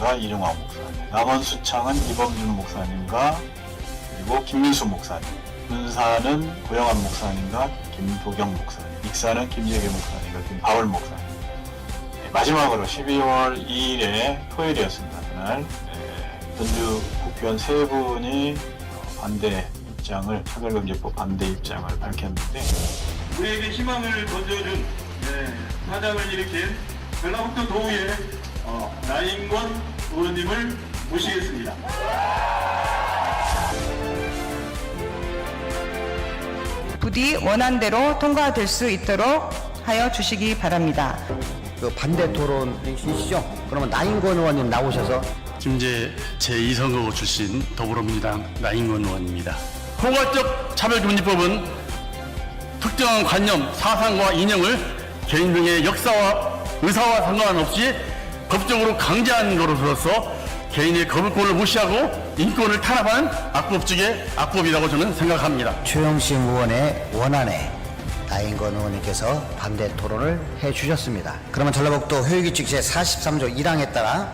목사님과 이중환 목사님, 남원수창은 이범준 목사님과 그리고 김민수 목사님, 군사는 고영환 목사님과 김도경 목사님, 익사는 김재계 목사님과 김바울 목사님. 마지막으로 12월 2일에 토요일이었습니다. 그날 전주 국회의원 3분이 반대 입장을, 차별금지법 반대 입장을 밝혔는데, 우리에게 희망을 던져준 사장을 일으킨 전라북도 도의회 나인권 의원님을 모시겠습니다. 부디 원안대로 통과될 수 있도록 하여 주시기 바랍니다. 그 반대 토론이시죠? 그러면 나인권 의원님 나오셔서. 김제 제2선거구 출신 더불어민주당 나인권 의원입니다. 포괄적 차별금지법은 특정한 관념, 사상과 이념을 개인 등의 역사와 의사와 상관없이 법적으로 강제하는 것으로서 개인의 거부권을 무시하고 인권을 탄압하는 악법중의 악법이라고 저는 생각합니다. 최영심 의원의 원안에 나인권 의원님께서 반대 토론을 해주셨습니다. 그러면 전라북도 회의규칙 제43조 1항에 따라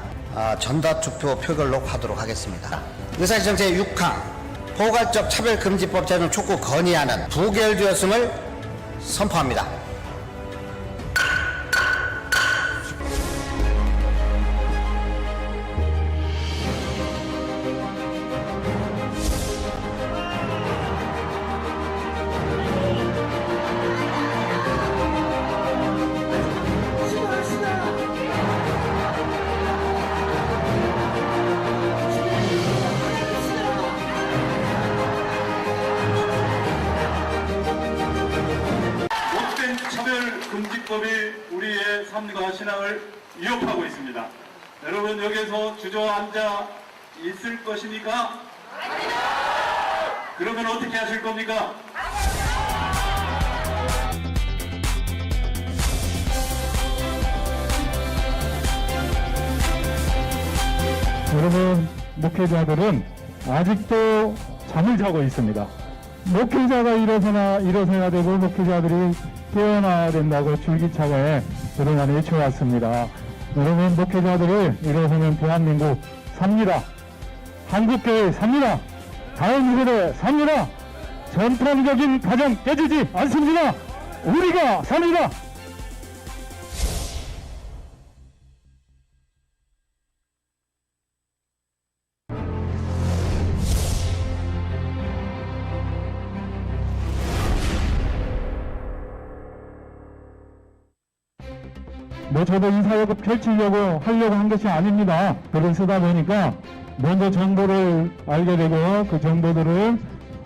전자투표 표결로 하도록 하겠습니다. 의사일정 제6항 포괄적 차별금지법 제정 촉구 건의안은 부결되었음을 선포합니다. 차별금지법이 우리의 삶과 신앙을 위협하고 있습니다. 여러분 여기서 주저앉아 있을 것입니까? 그러면 어떻게 하실 겁니까? 여러분, 목회자들은 아직도 잠을 자고 있습니다. 목회자가 일어서야 되고 목회자들이 깨어나야 된다고 줄기차게 그동안 외쳐왔습니다. 여러분, 목회자들을 일어서면 대한민국 삽니다. 한국교회 삽니다. 다음 세대 삽니다. 전통적인 가정 깨지지 않습니다. 우리가 삽니다. 저도 이 사역을 펼치려고 하려고 한 것이 아닙니다. 글을 쓰다 보니까 먼저 정보를 알게 되고 그 정보들을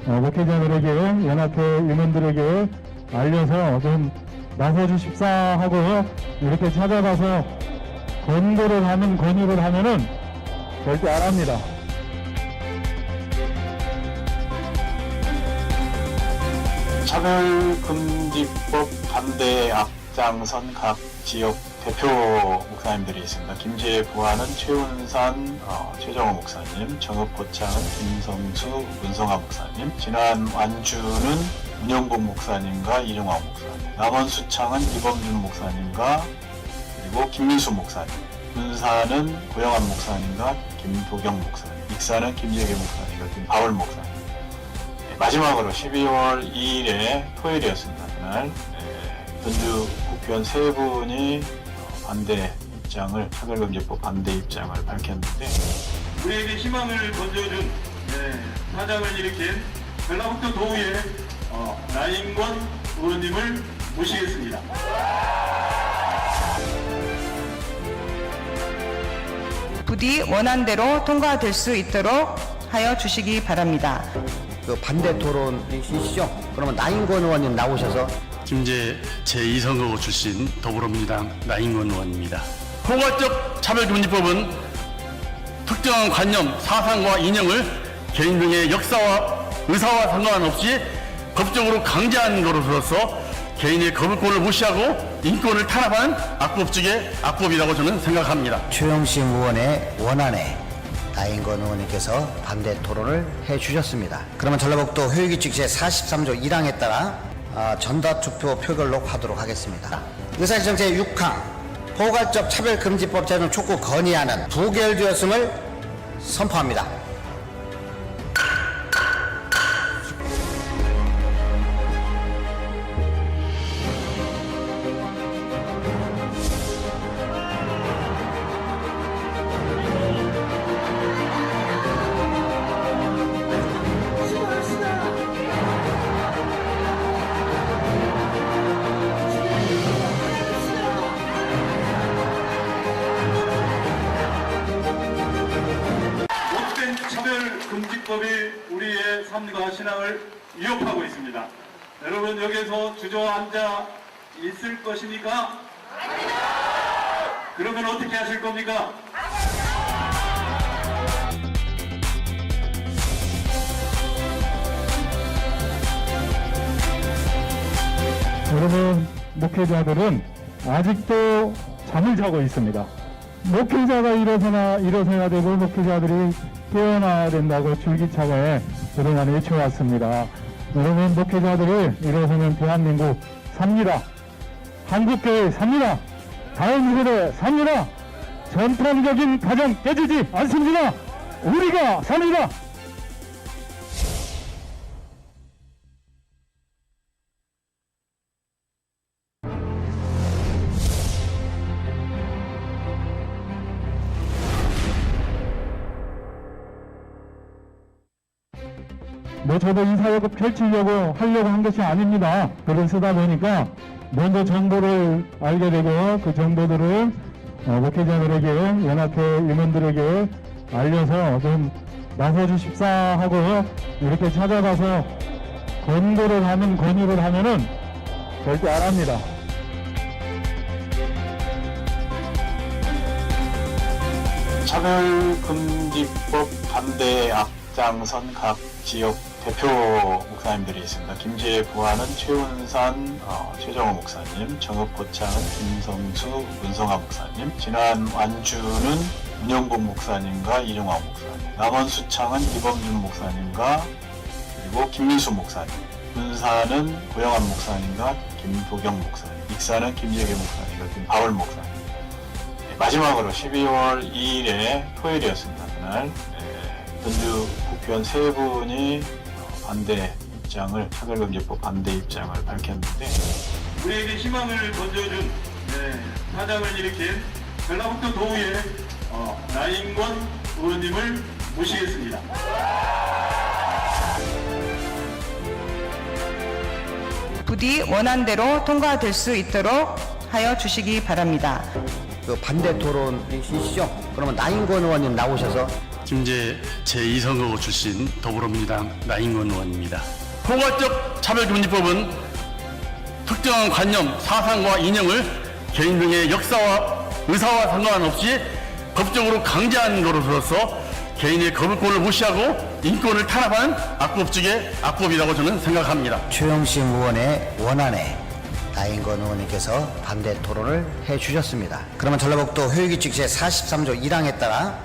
목회자들에게, 연합회 임원들에게 알려서 좀 나서주십사 하고 이렇게 찾아가서 권유를 하면은 절대 안 합니다. 차별금지법 반대에 앞장선 각 지역 대표 목사님들이 있습니다. 김제 부하는 최운산 최정호 목사님, 정읍고창은 김성수 문성아 목사님, 진안 완주는 문영복 목사님과 이중환 목사님, 남원수창은 이범준 목사님과 그리고 김민수 목사님, 군사는 고영환 목사님과 김도경 목사님, 익사는 김재계 목사님과 김바울 목사님. 마지막으로 12월 2일에 토요일이었습니다. 그날 전주 국회의원 3분이 반대 입장을, 차별금지법 반대 입장을 밝혔는데, 우리에게 희망을 던져준 사장을 일으킨 전라북도 도의회 나인권 의원님을 모시겠습니다. 부디 원안대로 통과될 수 있도록 하여 주시기 바랍니다. 그 반대 토론이시죠? 그러면 나인권 의원님 나오셔서. 김제 제2선거구 출신 더불어민주당 나인권 의원입니다. 포괄적 차별금지법은 특정한 관념, 사상과 이념을 개인 등의 역사와 의사와 상관없이 법적으로 강제하는 것으로서 개인의 거부권을 무시하고 인권을 탄압하는 악법중의 악법이라고 저는 생각합니다. 최영심 의원의 원안에 나인권 의원님께서 반대 토론을 해주셨습니다. 그러면 전라북도 회의규칙 제43조 1항에 따라 전자투표 표결로 하도록 하겠습니다. 의사일정 제6항 포괄적 차별금지법 제정 촉구 건의안은 부결되었음을 선포합니다. 못된 차별금지법이 우리의 삶과 신앙을 위협하고 있습니다. 여러분 여기에서 주저앉아 있을 것입니까? 그러면 어떻게 하실 겁니까? 여러분, 목회자들은 아직도 잠을 자고 있습니다. 목회자가 일어서야 되고 목회자들이 깨어나야 된다고 줄기차게 그동안 외쳐왔습니다. 여러분, 목회자들이 일어서면 대한민국 삽니다. 한국교회 삽니다. 다음 세대 삽니다. 전통적인 가정 깨지지 않습니다. 우리가 삽니다. 저도 이 사역을 펼치려고 하려고 한 것이 아닙니다. 글을 쓰다 보니까 먼저 정보를 알게 되고 그 정보들을 목회자들에게, 연합회 임원들에게 알려서 좀 나서주십사 하고 이렇게 찾아가서 권유를 하면은 절대 안 합니다. 차별금지법 반대에 앞장선 각 지역 대표 목사님들이 있습니다. 김제 부하는 최운산 최정호 목사님, 정읍포창은 김성수 문성아 목사님, 진안 완주는 문영복 목사님과 이종환 목사님, 남원수창은 이범준 목사님과 그리고 김민수 목사님, 군사는 고영환 목사님과 김도경 목사님, 익사는 김재계 목사님과 김바울 목사님. 마지막으로 12월 2일에 토요일이었습니다. 그날 전주 국회의원 3분이 반대 입장을, 차별금지법 반대 입장을 밝혔는데, 우리에게 희망을 던져준 사장을 일으킨 전라북도 도의회 나인권 의원님을 모시겠습니다. 부디 원안대로 통과될 수 있도록 하여 주시기 바랍니다. 그 반대 토론이시죠? 그러면 나인권 의원님 나오셔서 김제 제2선거구 출신 더불어민주당 나인권 의원입니다. 포괄적 차별금지법은 특정한 관념, 사상과 이념을 개인등의 역사와 의사와 상관없이 법적으로 강제한 것으로서 개인의 거부권을 무시하고 인권을 탄압하는 악법 중의 악법이라고 저는 생각합니다. 최영심 의원의 원안에 나인권 의원님께서 반대 토론을 해주셨습니다. 그러면 전라북도 효율규칙 제43조 1항에 따라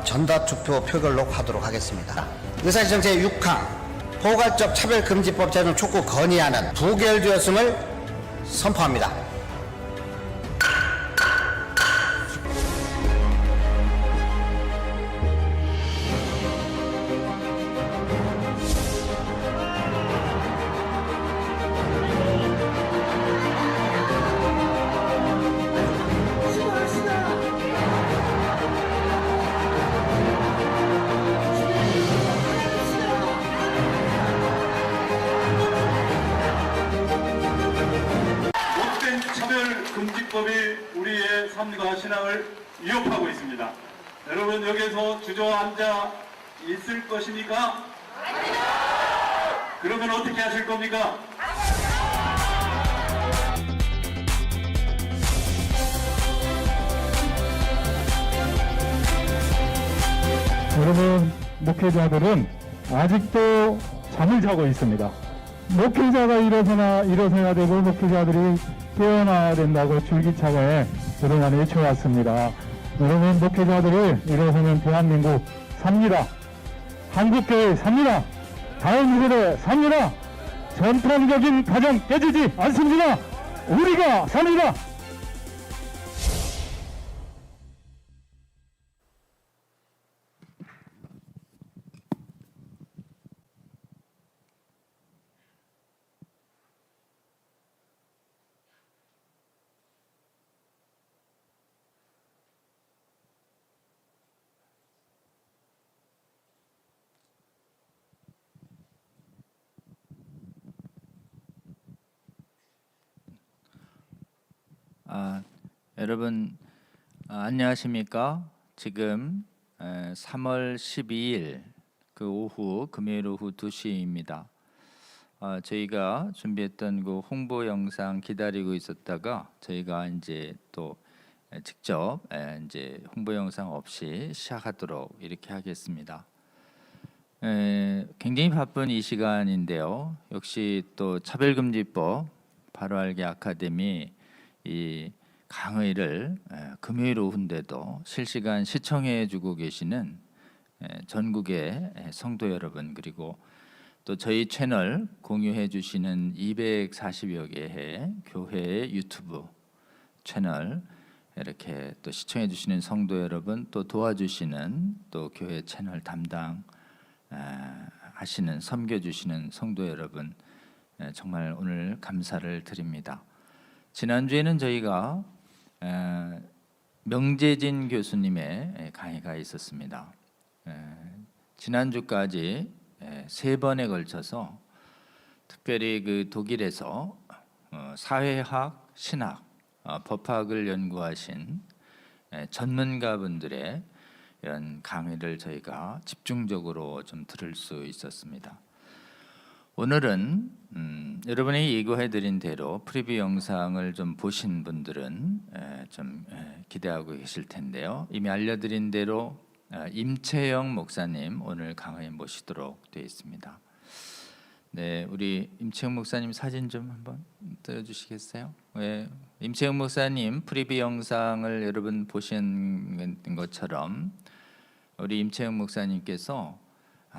전자투표 표결로 하도록 하겠습니다. 의사실정 제6항 포괄적 차별금지법 제정 촉구 건의안은 부결되었음을 선포합니다. 차별금지법이 우리의 삶과 신앙을 위협하고 있습니다. 여러분 여기에서 주저앉아 있을 것입니까? 그러면 어떻게 하실 겁니까? 여러분, 목회자들은 아직도 잠을 자고 있습니다. 목회자가 일어서야 되고 목회자들이 깨어나야 된다고 줄기차게 그동안 외쳐왔습니다. 여러분, 목회자들이 일어서면 대한민국 삽니다. 한국교회 삽니다. 다음 세대 삽니다. 전통적인 가정 깨지지 않습니다. 우리가 삽니다. 여러분 안녕하십니까? 지금 3월 12일 그 오후 금요일 오후 2시입니다. 저희가 준비했던 그 홍보 영상 기다리고 있었다가 저희가 이제 또 직접 이제 홍보 영상 없이 시작하도록 이렇게 하겠습니다. 굉장히 바쁜 이 시간인데요. 역시 또 차별금지법 바로 알기 아카데미 이 강의를 금요일 오후인데도 실시간 시청해주고 계시는 전국의 성도 여러분, 그리고 또 저희 채널 공유해 주시는 240여 개의 교회의 유튜브 채널 이렇게 또 시청해 주시는 성도 여러분, 또 도와주시는 또 교회 채널 담당 하시는 섬겨 주시는 성도 여러분, 정말 오늘 감사를 드립니다. 지난주에는 저희가 명재진 교수님의 강의가 있었습니다. 지난주까지 3번에 걸쳐서 특별히 그 독일에서 사회학, 신학, 법학을 연구하신 전문가분들의 이런 강의를 저희가 집중적으로 좀 들을 수 있었습니다. 오늘은 여러분이 예고해드린 대로 프리뷰 영상을 좀 보신 분들은 좀 기대하고 계실 텐데요. 이미 알려드린 대로 임채영 목사님 오늘 강의에 모시도록 되어 있습니다. 네, 우리 임채영 목사님 사진 좀 한번 띄워주시겠어요? 임채영 목사님 프리뷰 영상을 여러분 보신 것처럼 우리 임채영 목사님께서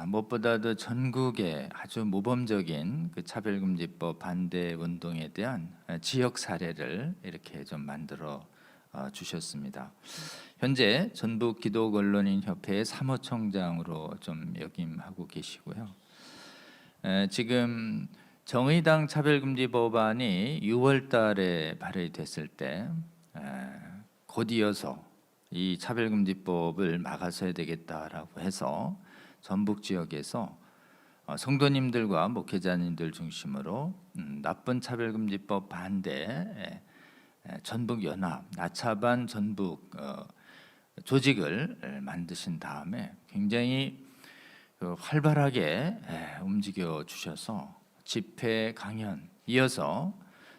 무엇보다도 전국의 아주 모범적인 그 차별금지법 반대 운동에 대한 지역 사례를 이렇게 좀 만들어 주셨습니다. 현재 전북 기독언론인협회의 사무총장으로 좀 역임하고 계시고요. 지금 정의당 차별금지법안이 6월달에 발의됐을 때 곧 이어서 이 차별금지법을 막아서야 되겠다라고 해서 전북 지역에서 성도님들과 목회자님들 중심으로 나쁜 차별금지법 반대 전북 연합 나차반 전북 조직을 만드신 다음에 굉장히 활발하게 움직여 주셔서 집회 강연 이어서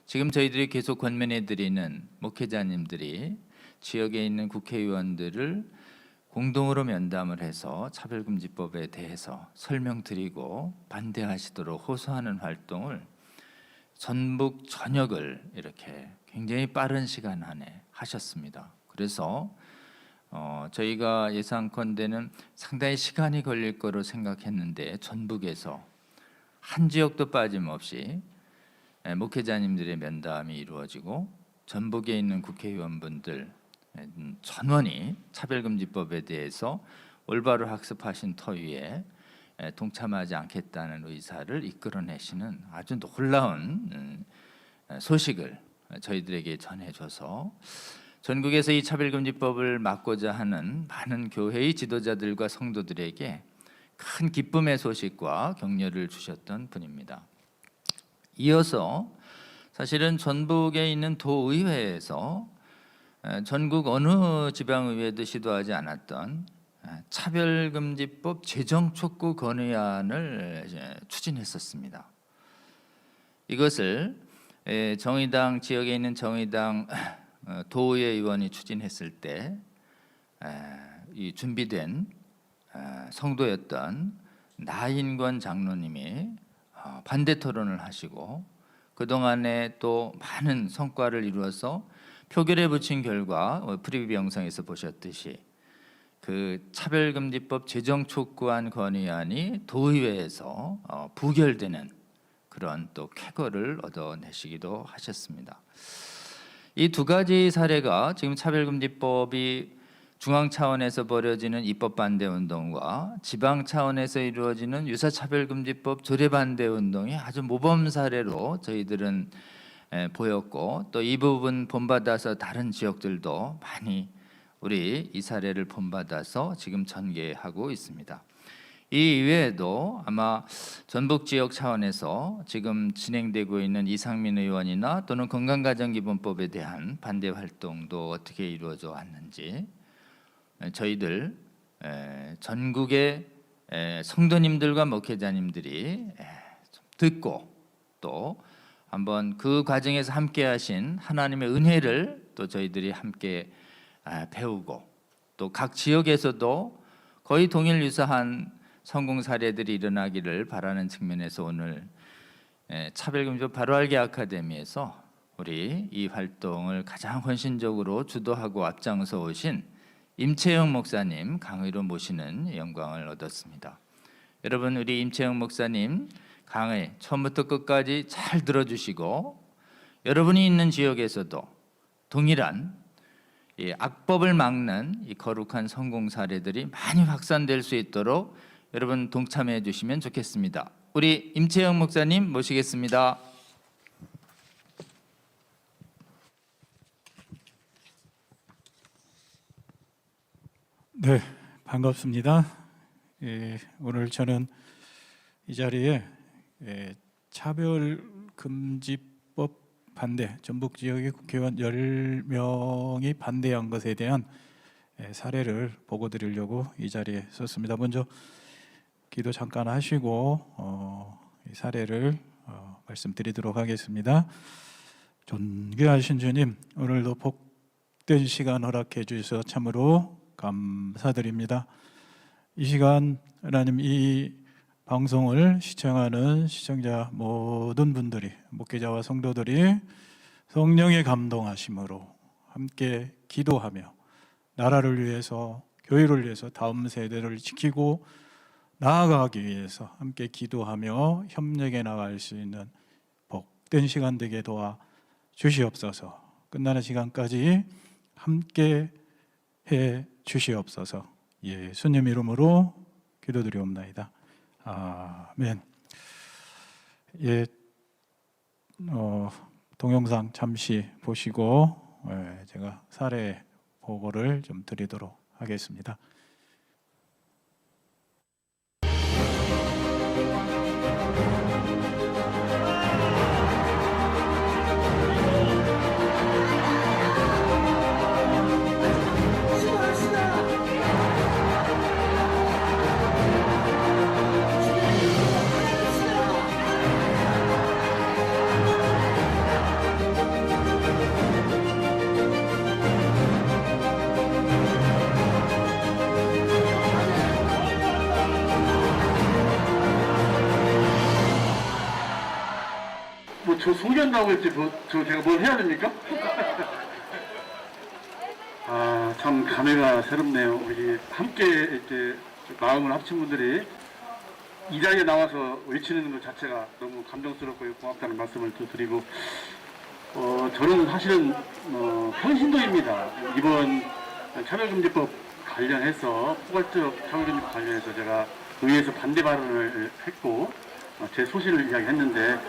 지금 저희들이 계속 권면해 드리는 목회자님들이 지역에 있는 국회의원들을 공동으로 면담을 해서 차별금지법에 대해서 설명드리고 반대하시도록 호소하는 활동을 전북 전역을 이렇게 굉장히 빠른 시간 안에 하셨습니다. 그래서 저희가 예상컨대는 상당히 시간이 걸릴 거로 생각했는데 전북에서 한 지역도 빠짐없이 목회자님들의 면담이 이루어지고 전북에 있는 국회의원분들 전원이 차별금지법에 대해서 올바로 학습하신 터위에 동참하지 않겠다는 의사를 이끌어내시는 아주 놀라운 소식을 저희들에게 전해줘서 전국에서 이 차별금지법을 막고자 하는 많은 교회의 지도자들과 성도들에게 큰 기쁨의 소식과 격려를 주셨던 분입니다. 이어서 사실은 전북에 있는 도의회에서 전국 어느 지방의회도 시도하지 않았던 차별금지법 제정 촉구 건의안을 추진했었습니다. 이것을 정의당 지역에 있는 정의당 도의회 의원이 추진했을 때 이 준비된 성도였던 나인권 장로님이 반대 토론을 하시고 그동안에 또 많은 성과를 이루어서 표결에 붙인 결과 프리뷰 영상에서 보셨듯이 그 차별금지법 제정 촉구안 건의안이 도의회에서 부결되는 그런 또 쾌거를 얻어내시기도 하셨습니다. 이 두 가지 사례가 지금 차별금지법이 중앙 차원에서 벌여지는 입법 반대 운동과 지방 차원에서 이루어지는 유사차별금지법 조례 반대 운동이 아주 모범 사례로 저희들은 보였고 또 이 부분 본받아서 다른 지역들도 많이 우리 이 사례를 본받아서 지금 전개하고 있습니다. 이 이외에도 아마 전북 지역 차원에서 지금 진행되고 있는 이상민 의원이나 또는 건강가정기본법에 대한 반대 활동도 어떻게 이루어져 왔는지 저희들 전국의 성도님들과 목회자님들이 좀 듣고 또 한번 그 과정에서 함께 하신 하나님의 은혜를 또 저희들이 함께 배우고 또 각 지역에서도 거의 동일 유사한 성공 사례들이 일어나기를 바라는 측면에서 오늘 차별금지법 바로알기 아카데미에서 우리 이 활동을 가장 헌신적으로 주도하고 앞장서 오신 임채영 목사님 강의로 모시는 영광을 얻었습니다. 여러분, 우리 임채영 목사님 강의 처음부터 끝까지 잘 들어주시고 여러분이 있는 지역에서도 동일한 이 악법을 막는 이 거룩한 성공 사례들이 많이 확산될 수 있도록 여러분 동참해 주시면 좋겠습니다. 우리 임채영 목사님 모시겠습니다. 네, 반갑습니다. 오늘 저는 이 자리에 차별금지법 반대, 전북 지역의 국회의원 10명이 반대한 것에 대한 사례를 보고 드리려고 이 자리에 섰습니다. 먼저 기도 잠깐 하시고 이 사례를 말씀드리도록 하겠습니다. 존귀하신 주님, 오늘도 복된 시간 허락해 주셔서 참으로 감사드립니다. 이 시간 하나님, 이 방송을 시청하는 시청자 모든 분들이, 목회자와 성도들이 성령의 감동하심으로 함께 기도하며 나라를 위해서, 교회를 위해서, 다음 세대를 지키고 나아가기 위해서 함께 기도하며 협력해 나갈 수 있는 복된 시간 되게 도와 주시옵소서. 끝나는 시간까지 함께 해 주시옵소서. 예수님 이름으로 기도드리옵나이다. 아멘. 동영상 잠시 보시고 제가 사례 보고를 좀 드리도록 하겠습니다. 저 소개한다고 했지, 저 제가 뭘 해야 됩니까? 참 감회가 새롭네요. 우리 함께 이렇게 마음을 합친 분들이 이 자리에 나와서 외치는 것 자체가 너무 감동스럽고 고맙다는 말씀을 또 드리고, 저는 사실은 평신도입니다. 이번 차별금지법 관련해서, 포괄적 차별금지법 관련해서 제가 의회에서 반대 발언을 했고 제 소신을 이야기했는데,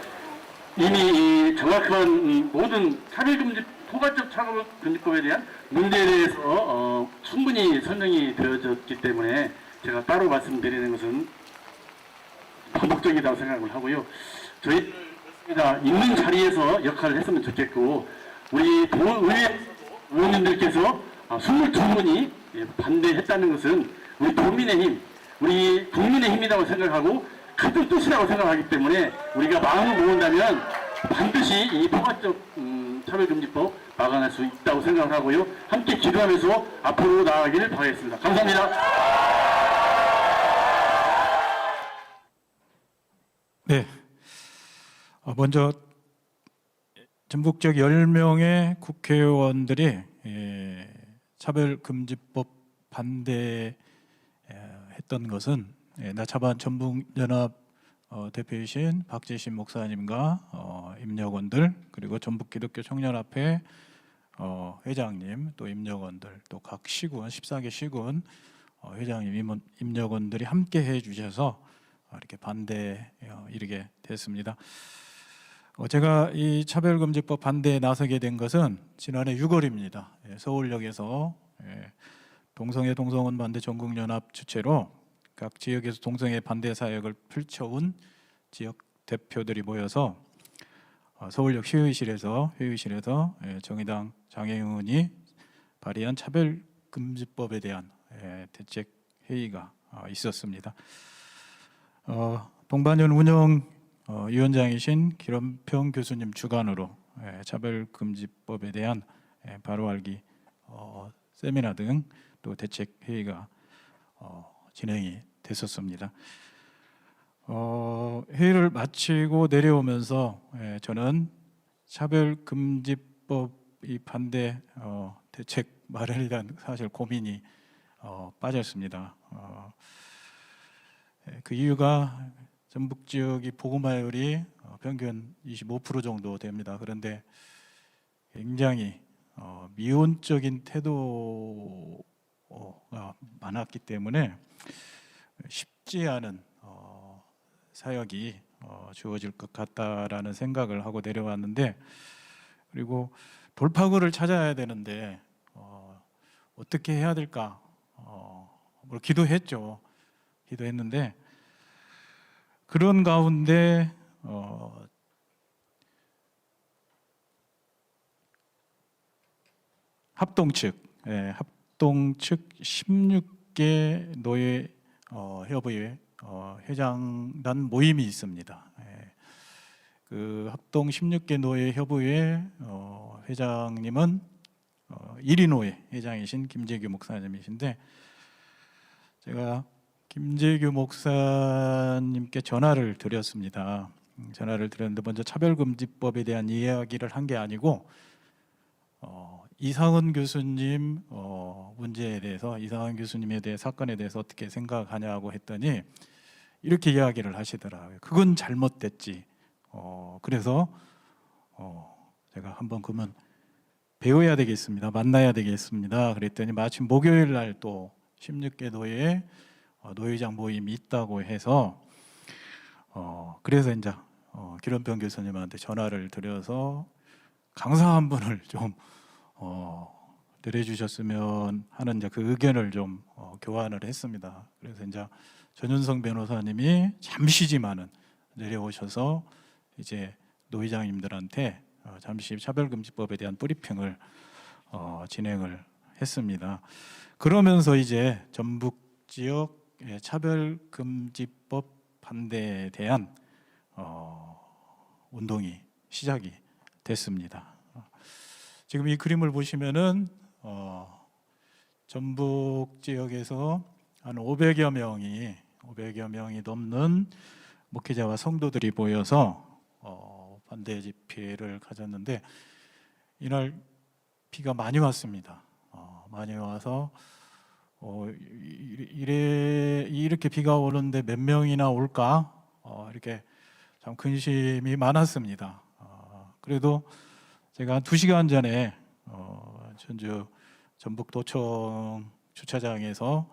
이미 정확한 모든 포괄적 차별금지법에 대한 문제에 대해서 충분히 설명이 되어졌기 때문에 제가 따로 말씀드리는 것은 반복적이라고 생각을 하고요. 저희 있는 자리에서 역할을 했으면 좋겠고, 우리 의회 의원님들께서 22분이 반대했다는 것은 우리 도민의 힘, 우리 국민의 힘이라고 생각하고 큰 뜻이라고 생각하기 때문에 우리가 마음을 모은다면 반드시 이 포괄적 차별금지법 막아낼 수 있다고 생각을 하고요. 함께 기도하면서 앞으로 나아가기를 바라겠습니다. 감사합니다. 네, 먼저 전북 지역 10명의 국회의원들이 차별금지법 반대했던 것은 나차반 전북연합 대표이신 박재신 목사님과 임역원들, 그리고 전북기독교 청년합회 회장님, 또 임역원들, 또 각 시군 14개 시군 회장님, 임역원들이 함께 해주셔서 이렇게 반대에 이르게 됐습니다. 제가 이 차별금지법 반대에 나서게 된 것은 지난해 6월입니다. 서울역에서 동성애 동성혼 반대 전국연합 주최로 각 지역에서 동성애 반대 사역을 펼쳐온 지역 대표들이 모여서 서울역 회의실에서 정의당 장애윤이 발의한 차별금지법에 대한 대책 회의가 있었습니다. 동반연 운영 위원장이신 기런평 교수님 주관으로 차별금지법에 대한 바로 알기 세미나 등 또 대책 회의가 진행이 됐었습니다. 회의를 마치고 내려오면서 저는 차별금지법 이 반대 대책 마련에 대한 사실 고민이 빠졌습니다. 그 이유가 전북 지역이 보고마율이 평균 25% 정도 됩니다. 그런데 굉장히 미온적인 태도가 많았기 때문에 쉽지 않은 사역이 주어질 것 같다라는 생각을 하고 내려왔는데, 그리고 돌파구를 찾아야 되는데 어떻게 해야 될까? 기도했죠. 기도했는데 그런 가운데 합동 측 16개 노예 협의회 회장단 모임이 있습니다. 그 합동 16개 노예 협의회 회장님은 1위 노예 회장이신 김재규 목사님이신데, 제가 김재규 목사님께 전화를 드렸습니다. 전화를 드렸는데 먼저 차별금지법에 대한 이야기를 한 게 아니고 이상은 교수님 문제에 대해서, 이상은 교수님에 대해 사건에 대해서 어떻게 생각하냐고 했더니 이렇게 이야기를 하시더라고요. 그건 잘못됐지. 그래서 제가 한번 그러면 배워야 되겠습니다. 만나야 되겠습니다. 그랬더니 마침 목요일 날 또 16개 노예 노회장 모임이 있다고 해서 그래서 이제 기런평 교수님한테 전화를 드려서 강사 한 분을 좀 내려주셨으면 하는 이제 그 의견을 좀 교환을 했습니다. 그래서 이제 전윤성 변호사님이 잠시지만은 내려오셔서 이제 노회장님들한테 잠시 차별금지법에 대한 브리핑을 진행을 했습니다. 그러면서 이제 전북 지역 차별금지법 반대에 대한 운동이 시작이 됐습니다. 지금 이 그림을 보시면은 전북 지역에서 한 500여 명이 넘는 목회자와 성도들이 모여서 반대 집회를 가졌는데, 이날 비가 많이 왔습니다. 많이 와서 이렇게 비가 오는데 몇 명이나 올까? 이렇게 참 근심이 많았습니다. 그래도 제가 한 2시간 전에 전주 전북도청 주차장에서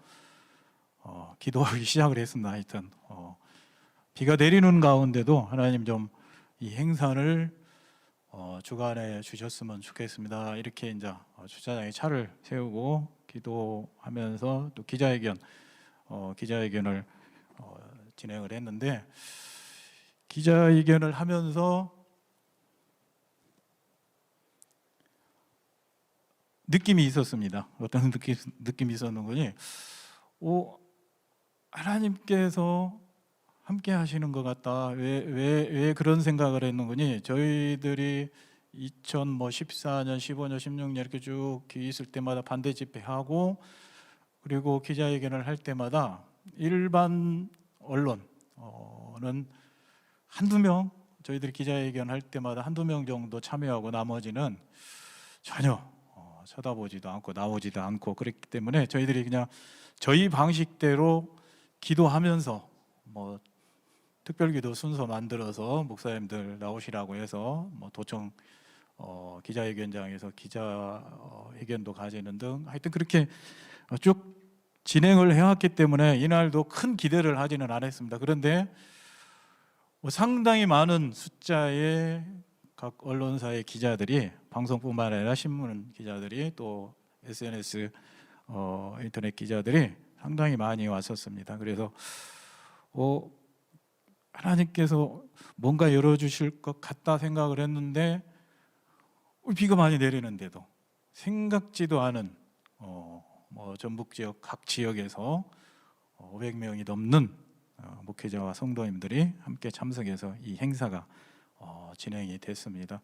기도하기 시작을 했습니다. 하여튼 비가 내리는 가운데도 하나님 좀 이 행사를 주관해 주셨으면 좋겠습니다. 이렇게 이제 주차장에 차를 세우고 기도하면서 또 기자회견을 진행을 했는데, 기자회견을 하면서 느낌이 있었습니다. 어떤 느낌이 있었는 거니? 하나님께서 함께 하시는 것 같다. 왜 그런 생각을 했는 거니? 저희들이 2014년, 15년, 16년 이렇게 쭉 있을 때마다 반대 집회하고, 그리고 기자회견을 할 때마다 일반 언론은 한두 명, 저희들이 기자회견 할 때마다 한두 명 정도 참여하고 나머지는 전혀 쳐다보지도 않고 나오지도 않고, 그랬기 때문에 저희들이 그냥 저희 방식대로 기도하면서 특별기도 순서 만들어서 목사님들 나오시라고 해서 도청 기자회견장에서 기자회견도 가지는 등 하여튼 그렇게 쭉 진행을 해왔기 때문에 이날도 큰 기대를 하지는 않았습니다. 그런데 상당히 많은 숫자의 각 언론사의 기자들이, 방송뿐만 아니라 신문 기자들이, 또 SNS 인터넷 기자들이 상당히 많이 왔었습니다. 그래서 하나님께서 뭔가 열어주실 것 같다 생각을 했는데 비가 많이 내리는데도 생각지도 않은 전북 지역 각 지역에서 500명이 넘는 목회자와 성도님들이 함께 참석해서 이 행사가 진행이 됐습니다.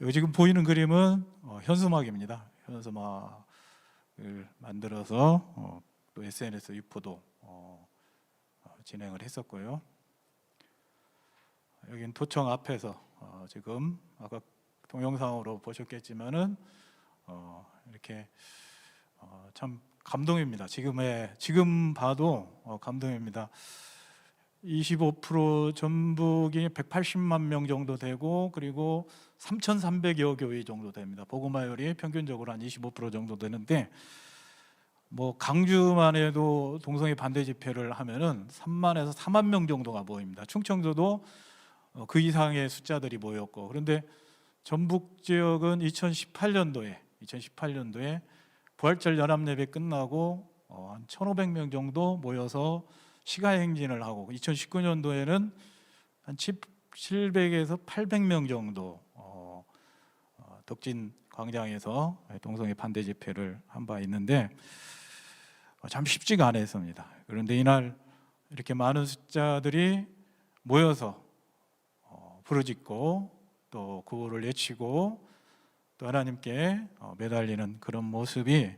여기 지금 보이는 그림은 현수막입니다. 현수막을 만들어서 또 SNS 유포도 진행을 했었고요. 여기는 도청 앞에서 지금 아까 동영상으로 보셨겠지만은 이렇게 참 감동입니다. 지금 봐도 감동입니다. 25% 전북이 180만 명 정도 되고 그리고 3,300여 교회 정도 됩니다. 복음화율이 평균적으로 한 25% 정도 되는데 뭐 강주만 해도 동성애 반대 집회를 하면은 3만에서 4만 명 정도가 모입니다. 충청도도 그 이상의 숫자들이 모였고 그런데 전북 지역은 2018년도에 부활절 연합예배 끝나고 한 1,500명 정도 모여서 시가행진을 하고 2019년도에는 한 700에서 800명 정도 덕진 광장에서 동성애 반대 집회를 한 바 있는데 참 쉽지가 않았습니다. 그런데 이날 이렇게 많은 숫자들이 모여서 부르짖고 또 구호를 외치고 또 하나님께 매달리는 그런 모습이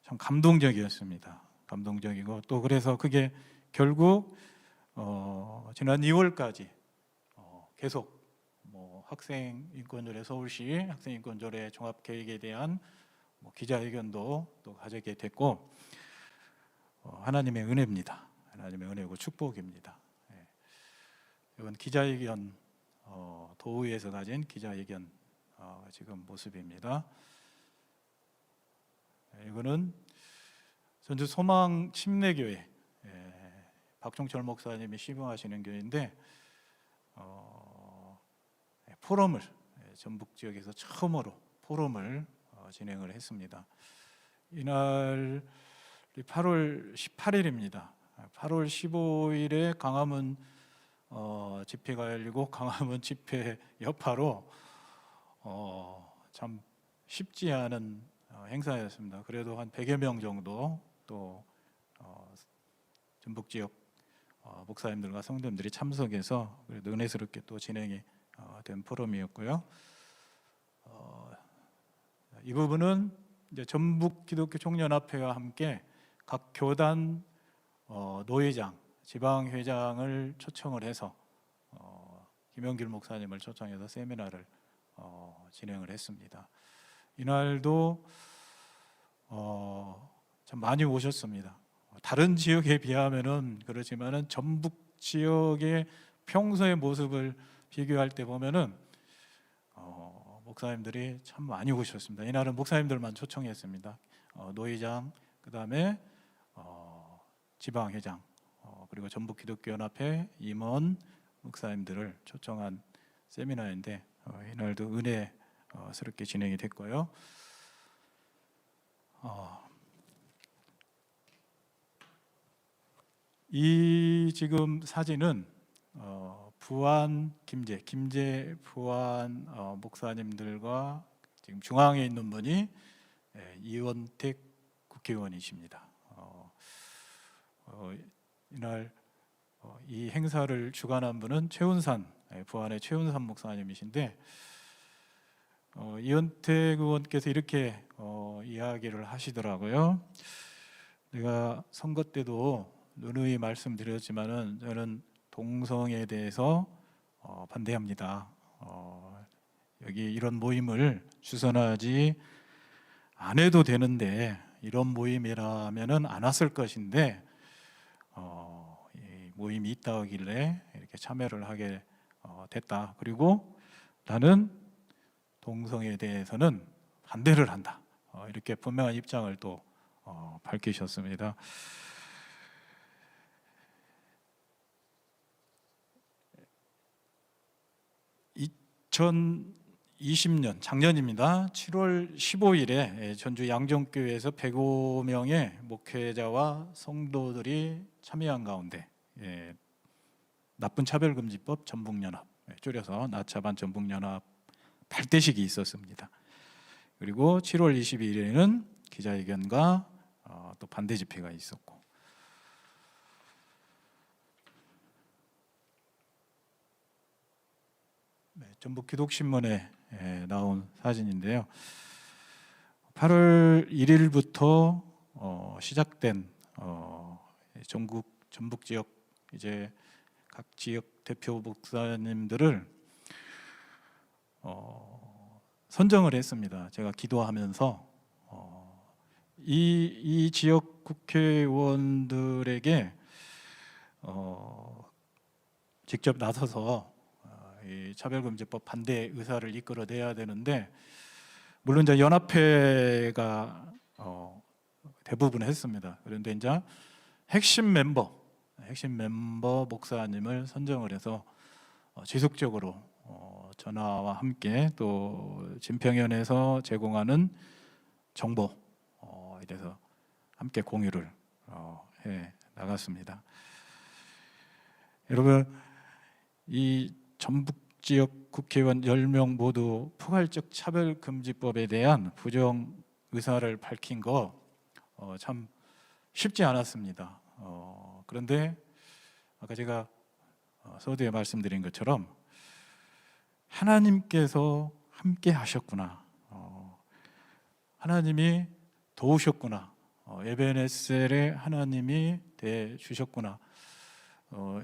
참 감동적이었습니다. 감동적이고 또 그래서 그게 결국 지난 2월까지 계속 학생인권조례 서울시 학생인권조례 종합계획에 대한 기자회견도 또 가지게 됐고 하나님의 은혜입니다. 하나님의 은혜고 축복입니다. 이건 기자회견 도의회에서 가진 기자회견 지금 모습입니다. 이거는 전주 소망 침례교회 박종철 목사님이 시봉하시는 교회인데 포럼을 전북 지역에서 처음으로 포럼을 진행을 했습니다. 이날 8월 18일입니다. 8월 15일에 강화문 집회가 열리고 강화문 집회 여파로 참 쉽지 않은 행사였습니다. 그래도 한 100여 명 정도 또 전북 지역 목사님들과 성도님들이 참석해서 그래도 은혜스럽게 또 진행이 된 포럼이었고요. 이 부분은 이제 전북 기독교 총연합회와 함께 각 교단 노회장, 지방회장을 초청을 해서 김영길 목사님을 초청해서 세미나를 진행을 했습니다. 이날도 참 많이 오셨습니다. 다른 지역에 비하면은 그렇지만은 전북 지역의 평소의 모습을 비교할 때 보면은 목사님들이 참 많이 오셨습니다. 이날은 목사님들만 초청했습니다. 노회장, 그 다음에 지방회장, 그리고 전북 기독교연합회 임원 목사님들을 초청한 세미나인데 이날도 은혜스럽게 진행이 됐고요. 이 지금 사진은 부안 김제 부안 목사님들과 지금 중앙에 있는 분이 이원택 국회의원이십니다. 이날 이 행사를 주관한 분은 최운산 부안의 최운산 목사님이신데 이원택 의원께서 이렇게 이야기를 하시더라고요. 내가 선거 때도 누누이 말씀드렸지만은 저는 동성애에 대해서 반대합니다. 여기 이런 모임을 주선하지 안 해도 되는데 이런 모임이라면은 안 왔을 것인데 이 모임이 있다길래 이렇게 참여를 하게 됐다. 그리고 나는 동성애에 대해서는 반대를 한다. 이렇게 분명한 입장을 또 밝히셨습니다. 2020년 작년입니다. 7월 15일에 전주 양정교회에서 105명의 목회자와 성도들이 참여한 가운데 나쁜 차별금지법 전북연합, 줄여서 나차반 전북연합 발대식이 있었습니다. 그리고 7월 22일에는 기자회견과 또 반대 집회가 있었고, 전북기독신문에 나온 사진인데요. 8월 1일부터 시작된 전북 지역 이제 각 지역 대표 목사님들을 선정을 했습니다. 제가 기도하면서 이 지역 국회의원들에게 직접 나서서 이 차별금지법 반대 의사를 이끌어내야 되는데, 물론 이제 연합회가 대부분 했습니다. 그런데 이제 핵심 멤버 목사님을 선정을 해서 지속적으로 전화와 함께 또 진평연에서 제공하는 정보에 대해서 함께 공유를 해 나갔습니다. 여러분, 이 전북 지역 국회의원 10명 모두 포괄적 차별금지법에 대한 부정 의사를 밝힌 거 참 쉽지 않았습니다. 그런데 아까 제가 서두에 말씀드린 것처럼 하나님께서 함께 하셨구나, 하나님이 도우셨구나, 에베네셀에 하나님이 대 주셨구나,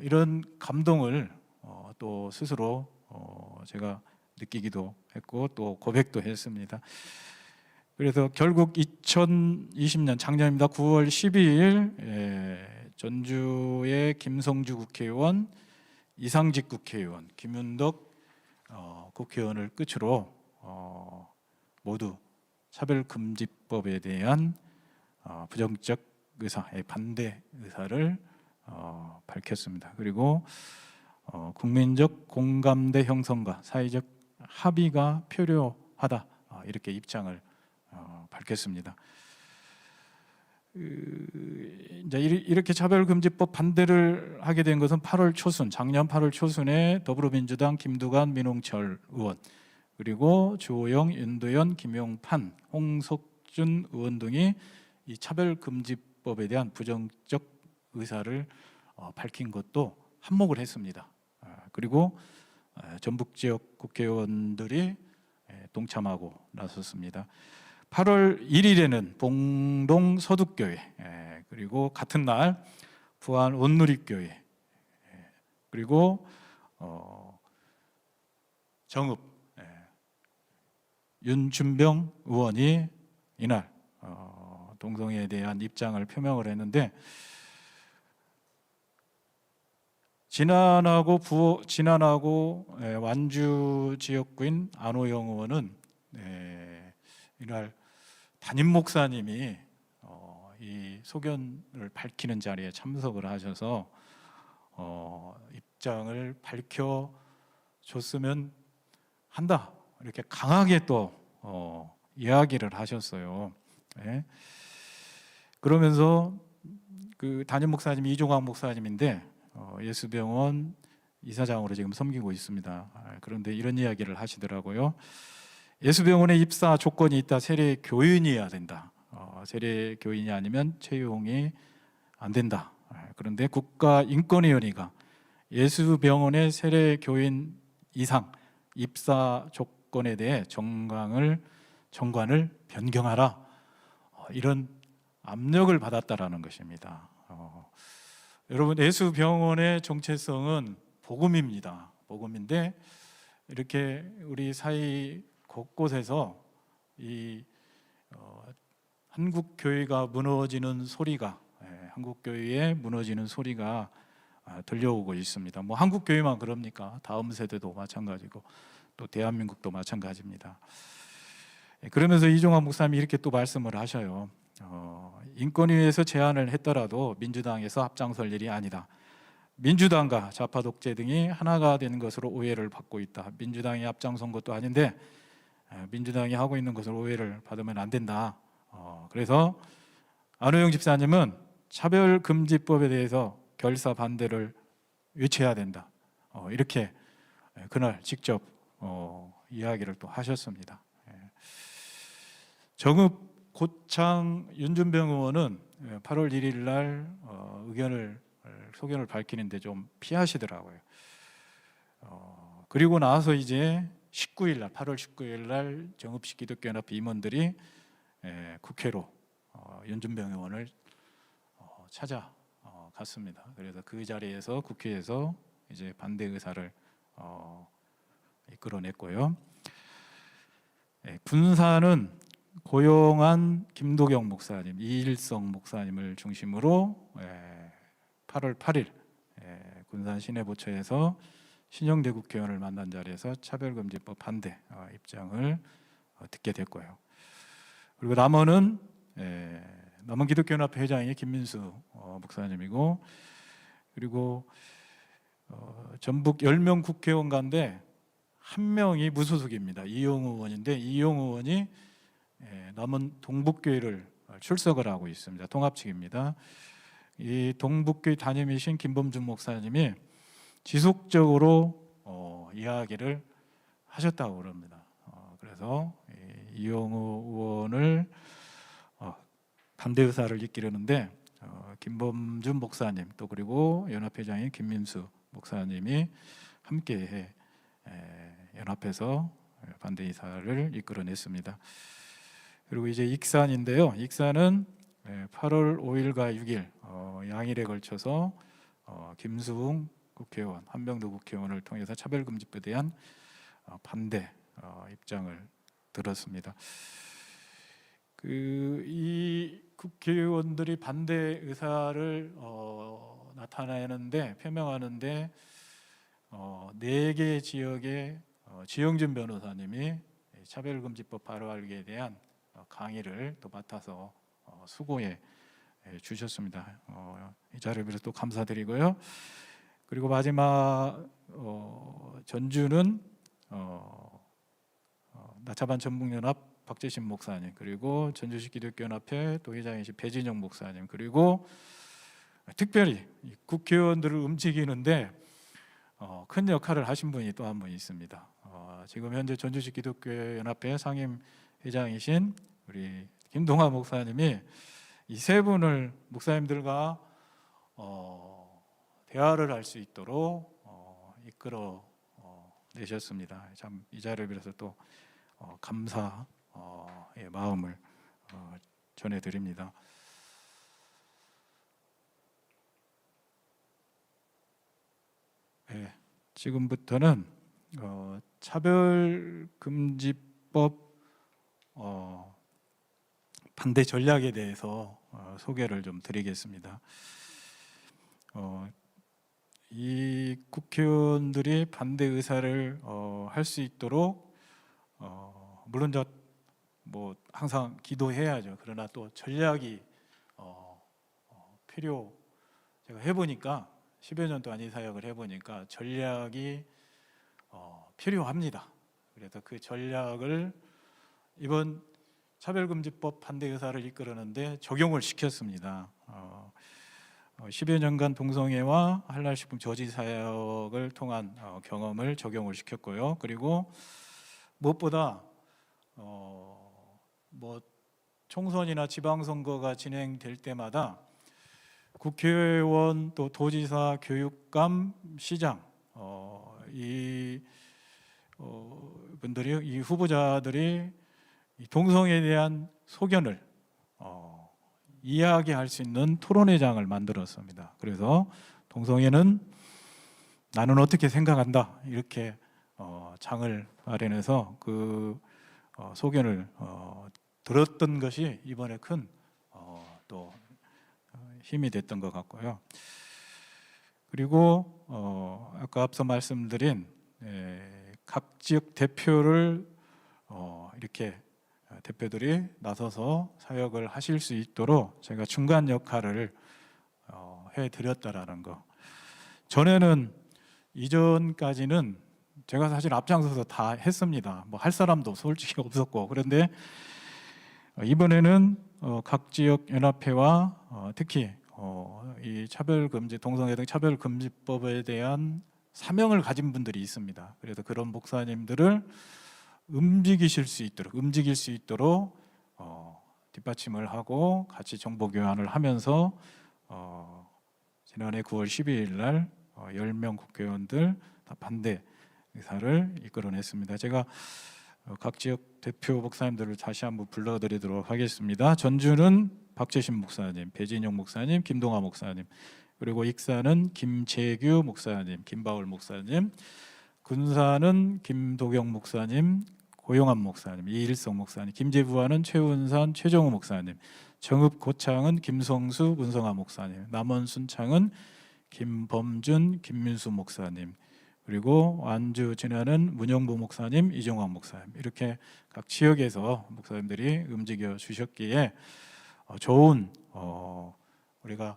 이런 감동을 또 스스로 제가 느끼기도 했고 또 고백도 했습니다. 그래서 결국 2020년 작년입니다. 9월 12일 전주의 김성주 국회의원, 이상직 국회의원, 김윤덕 국회의원을 끝으로 모두 차별금지법에 대한 부정적 의사, 반대 의사를 밝혔습니다. 그리고 국민적 공감대 형성과 사회적 합의가 필요하다, 이렇게 입장을 밝혔습니다. 이제 이렇게 차별금지법 반대를 하게 된 것은 작년 8월 초순에 더불어민주당 김두관, 민홍철 의원, 그리고 주호영, 윤도현, 김용판, 홍석준 의원 등이 이 차별금지법에 대한 부정적 의사를 밝힌 것도 한몫을 했습니다. 그리고 전북 지역 국회의원들이 동참하고 나섰습니다. 8월 1일에는 봉동 서둑교회, 그리고 같은 날 부안 온누리교회, 그리고 정읍 윤준병 의원이 이날 동성애에 대한 입장을 표명을 했는데, 진안하고 완주 지역구인 안호영 의원은 이날 담임 목사님이 이 소견을 밝히는 자리에 참석을 하셔서 입장을 밝혀줬으면 한다, 이렇게 강하게 또 이야기를 하셨어요. 그러면서 그 담임 목사님이 이종학 목사님인데 예수병원 이사장으로 지금 섬기고 있습니다. 그런데 이런 이야기를 하시더라고요. 예수병원에 입사 조건이 있다. 세례 교인이어야 된다. 세례 교인이 아니면 채용이 안 된다. 그런데 국가인권위원회가 예수병원의 세례 교인 이상 입사 조건에 대해 정관을 변경하라, 이런 압력을 받았다라는 것입니다. 여러분, 예수병원의 정체성은 복음입니다. 복음인데 이렇게 우리 사회 곳곳에서 이 한국 교회가 무너지는 소리가, 한국 교회의 무너지는 소리가 들려오고 있습니다. 뭐 한국 교회만 그럽니까? 다음 세대도 마찬가지고 또 대한민국도 마찬가지입니다. 그러면서 이종환 목사님이 이렇게 또 말씀을 하셔요. 인권위에서 제안을 했더라도 민주당에서 앞장설 일이 아니다. 민주당과 좌파 독재 등이 하나가 되는 것으로 오해를 받고 있다. 민주당이 앞장선 것도 아닌데 민주당이 하고 있는 것을 오해를 받으면 안 된다. 그래서 안호영 집사님은 차별금지법에 대해서 결사 반대를 외쳐야 된다. 이렇게 그날 직접 이야기를 또 하셨습니다. 정읍 고창 윤준병 의원은 8월 1일 날 소견을 밝히는데 좀 피하시더라고요. 그리고 나서 이제 19일 날 8월 19일 날 정읍시 기독교연합회 임원들이 국회로 윤준병 의원을 찾아갔습니다. 그래서 그 자리에서 국회에서 이제 반대 의사를 이끌어냈고요. 군사는 고용한 김도경 목사님, 이일성 목사님을 중심으로 8월 8일 군산 시내부처에서 신영대 국회의원을 만난 자리에서 차별금지법 반대 입장을 듣게 됐고요. 그리고 남원은 남원 기독교연합회 회장이 김민수 목사님이고, 그리고 전북 10명 국회의원 가운데 한 명이 무소속입니다. 이용우 의원인데 이용우 의원이 남원 동북교회를 출석을 하고 있습니다. 통합 측입니다. 이 동북교회 담임이신 김범준 목사님이 지속적으로 이야기를 하셨다고 그럽니다. 그래서 이용우 의원을 반대 의사를 이끌었는데 김범준 목사님 또 그리고 연합회장인 김민수 목사님이 함께 연합해서 반대 의사를 이끌어냈습니다. 그리고 이제 익산인데요. 익산은 8월 5일과 6일 양일에 걸쳐서 김수웅 국회의원, 한명도 국회의원을 통해서 차별금지법에 대한 반대 입장을 들었습니다. 이 국회의원들이 반대 의사를 나타내는데 표명하는데 4개 지역의 지영준 변호사님이 차별금지법 발의에 대한 강의를 또 맡아서 수고해 주셨습니다. 이 자리를 빌어서 또 감사드리고요. 그리고 마지막 전주는 나차반 전북연합 박재신 목사님, 그리고 전주시 기독교연합회 또 회장이신 배진영 목사님, 그리고 특별히 국회의원들을 움직이는데 큰 역할을 하신 분이 또 한 분 있습니다. 지금 현재 전주시 기독교연합회 상임 회장이신 우리 김동화 목사님이 이 세 분을 목사님들과 대화를 할 수 있도록 이끌어 내셨습니다. 참 이 자리를 빌어서 또 감사의 마음을 전해드립니다. 네, 지금부터는 차별금지법 반대 전략에 대해서 소개를 좀 드리겠습니다. 이 국회의원들이 반대 의사를 할 수 있도록 물론 뭐 항상 기도해야죠. 그러나 또 전략이 제가 해보니까 10여 년 동안 이 사역을 해보니까 전략이 필요합니다. 그래서 그 전략을 이번 차별금지법 반대 의사를 이끌었는데 적용을 시켰습니다. 10여 년간 동성애와 한랄식품 저지 사역을 통한 경험을 적용을 시켰고요. 그리고 무엇보다 뭐 총선이나 지방선거가 진행될 때마다 국회의원 또 도지사, 교육감, 시장 이 분들이 이 후보자들이 이 동성애에 대한 소견을 이야기할 수 있는 토론회장을 만들었습니다. 그래서 동성애는 나는 어떻게 생각한다 이렇게 장을 마련해서 그 소견을 들었던 것이 이번에 큰 또 힘이 됐던 것 같고요. 그리고 아까 앞서 말씀드린 각 지역 대표를 이렇게 대표들이 나서서 사역을 하실 수 있도록 제가 중간 역할을 해드렸다라는 거. 전에는 이전까지는 제가 사실 앞장서서 다 했습니다. 뭐 할 사람도 솔직히 없었고. 그런데 이번에는 각 지역 연합회와 특히 이 차별금지 동성애등 차별금지법에 대한 사명을 가진 분들이 있습니다. 그래서 그런 목사님들을 움직일 수 있도록 뒷받침을 하고 같이 정보 교환을 하면서 지난해 9월 12일 날 10명 국회의원들 다 반대 의사를 이끌어냈습니다. 제가 각 지역 대표 목사님들을 다시 한번 불러드리도록 하겠습니다. 전주는 박재신 목사님, 배진영 목사님, 김동아 목사님, 그리고 익산은 김재규 목사님, 김바울 목사님, 군산은 김도경 목사님, 고용환 목사님, 이일성 목사님, 김제부와는 최운산, 최정우 목사님, 정읍 고창은 김성수, 문성아 목사님, 남원 순창은 김범준, 김민수 목사님, 그리고 완주 진안은 문영부 목사님, 이정환 목사님, 이렇게 각 지역에서 목사님들이 움직여 주셨기에 좋은 우리가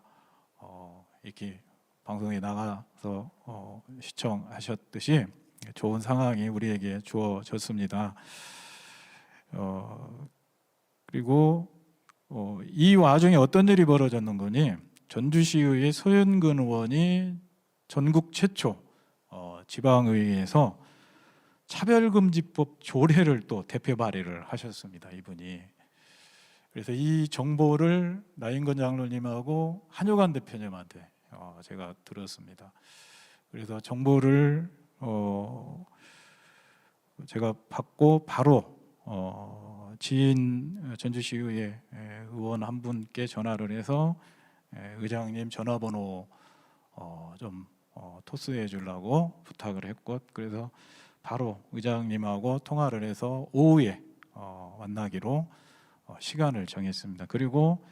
이렇게 방송에 나가서 시청하셨듯이 좋은 상황이 우리에게 주어졌습니다. 그리고 이 와중에 어떤 일이 벌어졌는 거니, 전주시의회 소연근 의원이 전국 최초 지방의회에서 차별금지법 조례를 또 대표 발의를 하셨습니다. 이분이. 그래서 이 정보를 나인건 장로님하고 한효관 대표님한테 제가 들었습니다. 그래서 정보를 제가 받고 바로 지인 전주시의회 의원 한 분께 전화를 해서 의장님 전화번호 좀 토스해 주려고 부탁을 했고, 그래서 바로 의장님하고 통화를 해서 오후에 만나기로 시간을 정했습니다. 그리고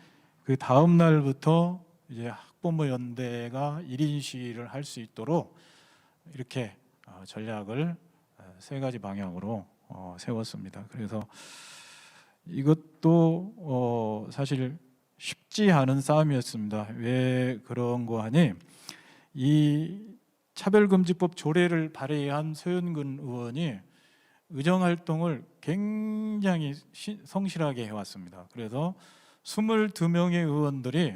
그 다음 날부터 이제 학부모 연대가 1인 시위를 할 수 있도록 이렇게 전략을 3가지 방향으로 세웠습니다. 그래서 이것도 사실 쉽지 않은 싸움이었습니다. 왜 그런 거 하니, 이 차별금지법 조례를 발의한 소연근 의원이 의정활동을 굉장히 성실하게 해왔습니다. 그래서 22명의 의원들이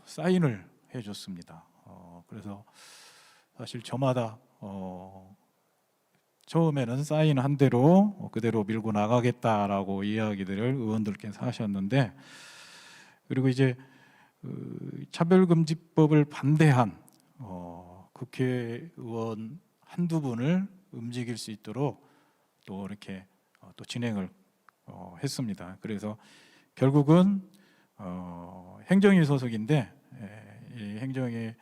사인을 해줬습니다. 그래서 사실 저마다 처음에는 사인 한 대로 그대로 밀고 나가겠다라고 이야기들을 의원들께서 하셨는데, 그리고 이제 차별금지법을 반대한 국회의원 한두 분을 움직일 수 있도록 또 이렇게 또 진행을 했습니다. 그래서 결국은 행정위 소속인데 이 행정위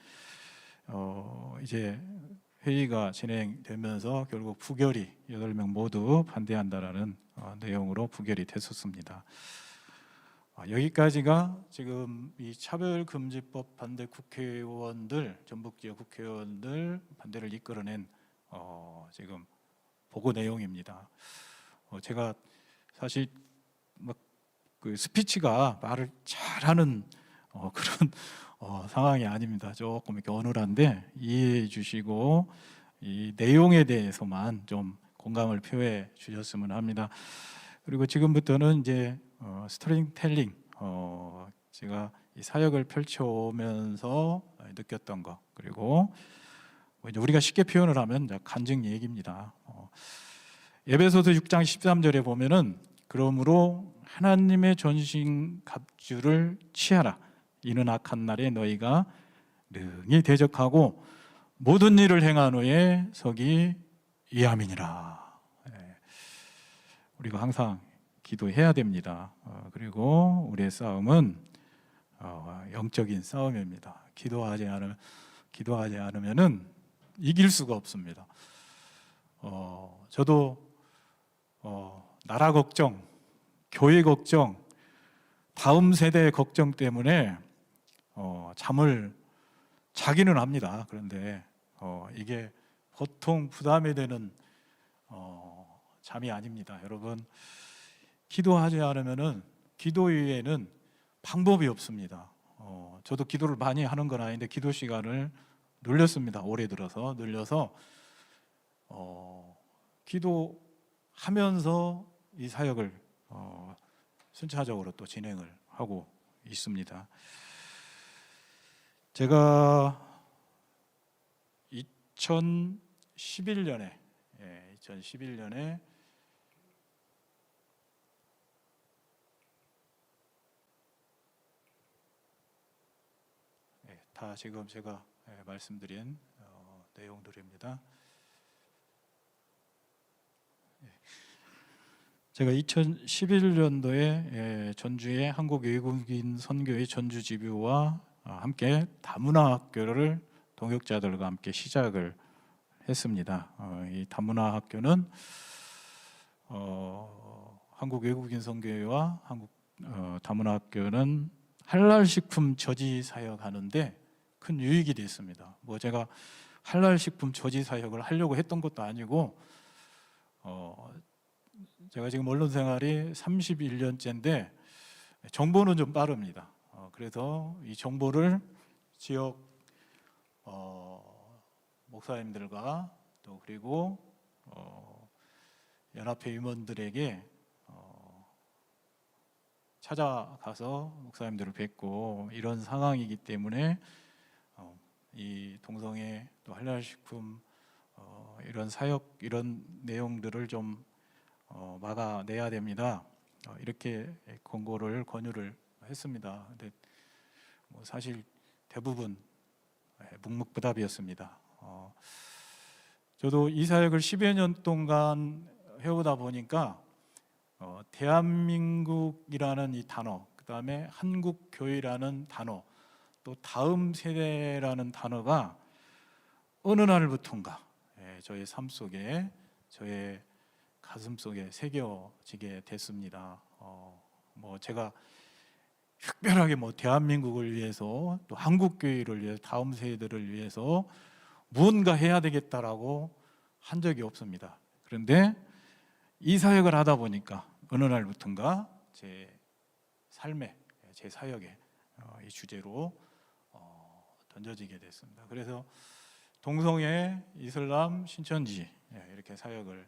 이제 회의가 진행되면서 결국 부결이 8명 모두 반대한다라는 내용으로 부결이 됐었습니다. 여기까지가 지금 이 차별금지법 반대 국회의원들, 전북 지역 국회의원들 반대를 이끌어낸 지금 보고 내용입니다. 제가 사실 막 그 스피치가 말을 잘하는 그런 상황이 아닙니다. 조금 이렇게 어눌한데 이해해 주시고 이 내용에 대해서만 좀 공감을 표해 주셨으면 합니다. 그리고 지금부터는 이제 스토리텔링, 제가 이 사역을 펼쳐오면서 느꼈던 거, 그리고 이제 우리가 쉽게 표현을 하면 간증 얘기입니다. 에베소서 6장 13절에 보면은 그러므로 하나님의 전신 갑주를 취하라. 이는 악한 날에 너희가 능히 대적하고 모든 일을 행한 후에 서기 위함이니라. 우리가 항상 기도해야 됩니다. 그리고 우리의 싸움은 영적인 싸움입니다. 기도하지 않으면은 이길 수가 없습니다. 저도 나라 걱정, 교회 걱정, 다음 세대의 걱정 때문에 잠을 자기는 합니다. 그런데 이게 보통 부담이 되는 잠이 아닙니다. 여러분, 기도하지 않으면은 기도 외에는 방법이 없습니다. 저도 기도를 많이 하는 건 아닌데 기도 시간을 늘렸습니다. 올해 들어서 늘려서 기도하면서 이 사역을 순차적으로 또 진행을 하고 있습니다. 제가 2011년에 다 지금 제가 말씀드린 내용들입니다. 제가 2011년도에 전주의 한국외국인 선교회 전주 지부와 함께 다문화 학교를 동역자들과 함께 시작을 했습니다. 이 다문화 학교는 한국 외국인 선교회와 한국 다문화 학교는 할랄 식품 저지 사역하는데 큰 유익이 됐습니다. 뭐 제가 할랄 식품 저지 사역을 하려고 했던 것도 아니고 제가 지금 언론 생활이 31년째인데 정보는 좀 빠릅니다. 그래서 이 정보를 지역 목사님들과 또 그리고 연합회 임원들에게 찾아가서 목사님들을 뵙고 이런 상황이기 때문에 이 동성애 또 할랄식품 이런 사역 이런 내용들을 좀 막아내야 됩니다. 이렇게 권유를 했습니다. 근데 뭐 사실 대부분 묵묵부답이었습니다. 저도 이 사역을 10여 년 동안 해오다 보니까 대한민국이라는 이 단어, 그 다음에 한국교회라는 단어, 또 다음 세대라는 단어가 어느 날부턴가 저의 삶 속에, 저의 가슴 속에 새겨지게 됐습니다. 뭐 제가 특별하게 뭐 대한민국을 위해서 또 한국교회를 위해서 다음 세대를 위해서 무언가 해야 되겠다라고 한 적이 없습니다. 그런데 이 사역을 하다 보니까 어느 날부턴가 제 삶에, 제 사역에 이 주제로 던져지게 됐습니다. 그래서 동성애, 이슬람, 신천지 이렇게 사역을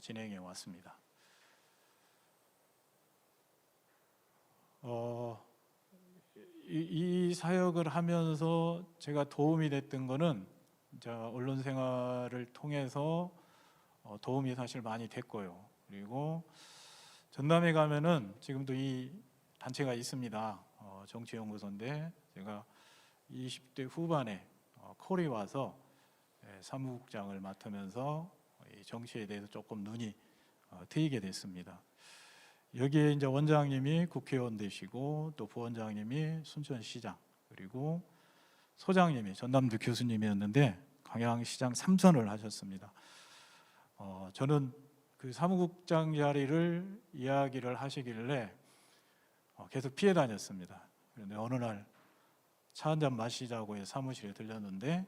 진행해 왔습니다. 이 사역을 하면서 제가 도움이 됐던 거는 언론 생활을 통해서 도움이 사실 많이 됐고요. 그리고 전남에 가면은 지금도 이 단체가 있습니다. 정치연구소인데 제가 20대 후반에 콜이 와서 사무국장을 맡으면서 이 정치에 대해서 조금 눈이 트이게 됐습니다. 여기에 이제 원장님이 국회의원 되시고 또 부원장님이 순천시장 그리고 소장님이 전남도 교수님이었는데 광양시장 3선을 하셨습니다. 저는 그 사무국장 자리를 이야기를 하시길래 계속 피해 다녔습니다. 그런데 어느 날 차 한잔 마시자고 해서 사무실에 들렸는데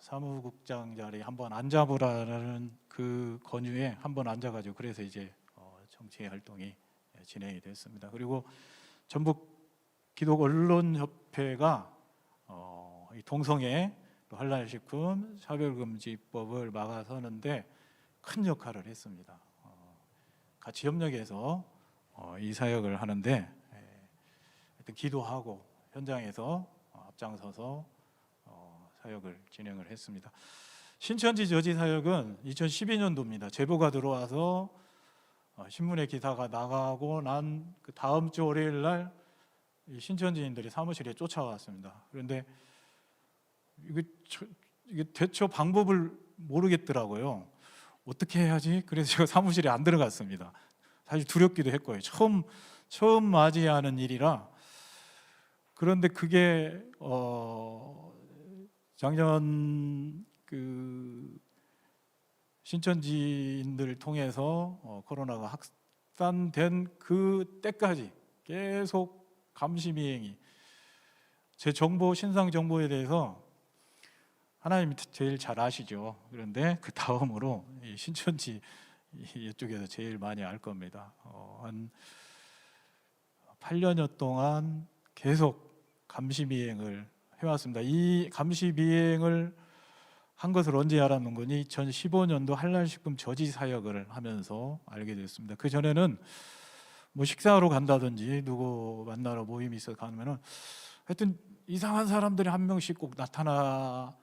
사무국장 자리에 한번 앉아보라는 그 권유에 한번 앉아가지고 그래서 이제 정치 활동이 진행이 됐습니다. 그리고 전북 기독 언론협회가 이 동성애 또 할랄식품 차별금지법을 막아서는데 큰 역할을 했습니다. 같이 협력해서 이 사역을 하는데 기도하고 현장에서 앞장서서 사역을 진행을 했습니다. 신천지 저지 사역은 2012년도입니다. 제보가 들어와서 신문에 기사가 나가고 난 그 다음 주 월요일 날 이 신천지인들이 사무실에 쫓아왔습니다. 그런데 이게 대처 방법을 모르겠더라고요. 어떻게 해야지? 그래서 제가 사무실에 안 들어갔습니다. 사실 두렵기도 했고요. 처음 맞이하는 일이라. 그런데 그게 작년 그 신천지인들 통해서 코로나가 확산된 그 때까지 계속 감시미행이 제 정보, 신상 정보에 대해서 하나님이 제일 잘 아시죠. 그런데 그 다음으로 이 신천지 이쪽에서 제일 많이 알 겁니다. 한 8년여 동안 계속 감시미행을 해왔습니다. 이 감시미행을 한 것을 언제 알았는 거니? 2015년도 한랄식품 저지 사역을 하면서 알게 됐습니다. 그 전에는 뭐 식사하러 간다든지 누구 만나러 모임이 있어 가면은 하여튼 이상한 사람들이 한 명씩 꼭 나타나기도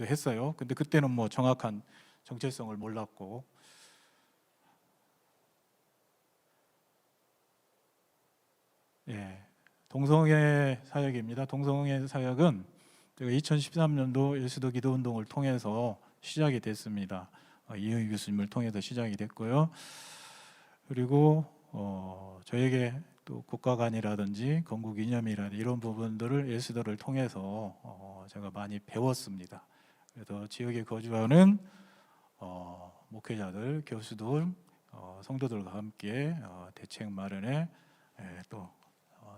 했어요. 근데 그때는 뭐 정확한 정체성을 몰랐고, 예, 동성애 사역입니다. 동성애 사역은 제가 2013년도 예수도 기도운동을 통해서 시작이 됐습니다. 이영희 교수님을 통해서 시작이 됐고요. 그리고 저에게 또 국가관이라든지 건국 이념이라든지 이런 부분들을 예수도를 통해서 제가 많이 배웠습니다. 그래서 지역에 거주하는 목회자들, 교수들, 성도들과 함께 대책 마련에 또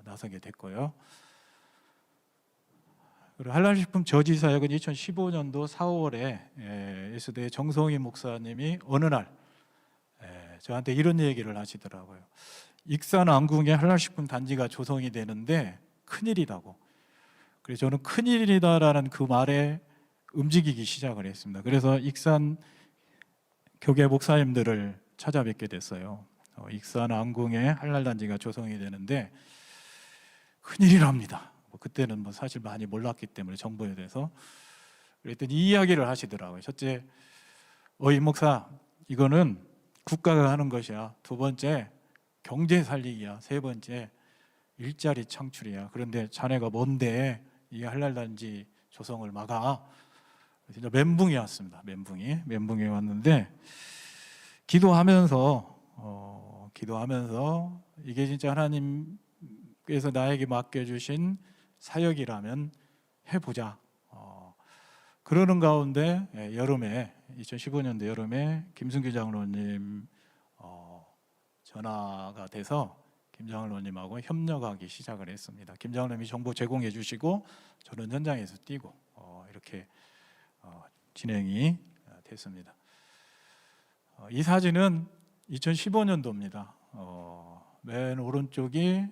나서게 됐고요. 그리고 한랄식품 저지 사역은 2015년도 4월에 예수대 정성희 목사님이 어느 날 저한테 이런 얘기를 하시더라고요. 익산 안궁에 한랄식품 단지가 조성이 되는데 큰일이라고. 그래서 저는 큰일이다라는 그 말에 움직이기 시작을 했습니다. 그래서 익산 교계 목사님들을 찾아뵙게 됐어요. 익산 안궁에 한랄 단지가 조성이 되는데 큰일이랍니다. 그때는 뭐 사실 많이 몰랐기 때문에 정보에 대해서. 그랬더니 이 이야기를 하시더라고요. 첫째, 이 목사, 이거는 국가가 하는 것이야. 두 번째, 경제 살리기야. 세 번째, 일자리 창출이야. 그런데 자네가 뭔데 이 한랄단지 조성을 막아? 진짜 멘붕이 왔습니다. 멘붕이 왔는데 기도하면서 이게 진짜 하나님께서 나에게 맡겨주신 사역이라면 해보자. 그러는 가운데 여름에 2015년도 여름에 김승규 장로님 전화가 돼서 김 장로님하고 협력하기 시작을 했습니다. 김 장로님이 정보 제공해 주시고 저는 현장에서 뛰고 이렇게 진행이 됐습니다. 이 사진은 2015년도입니다. 맨 오른쪽이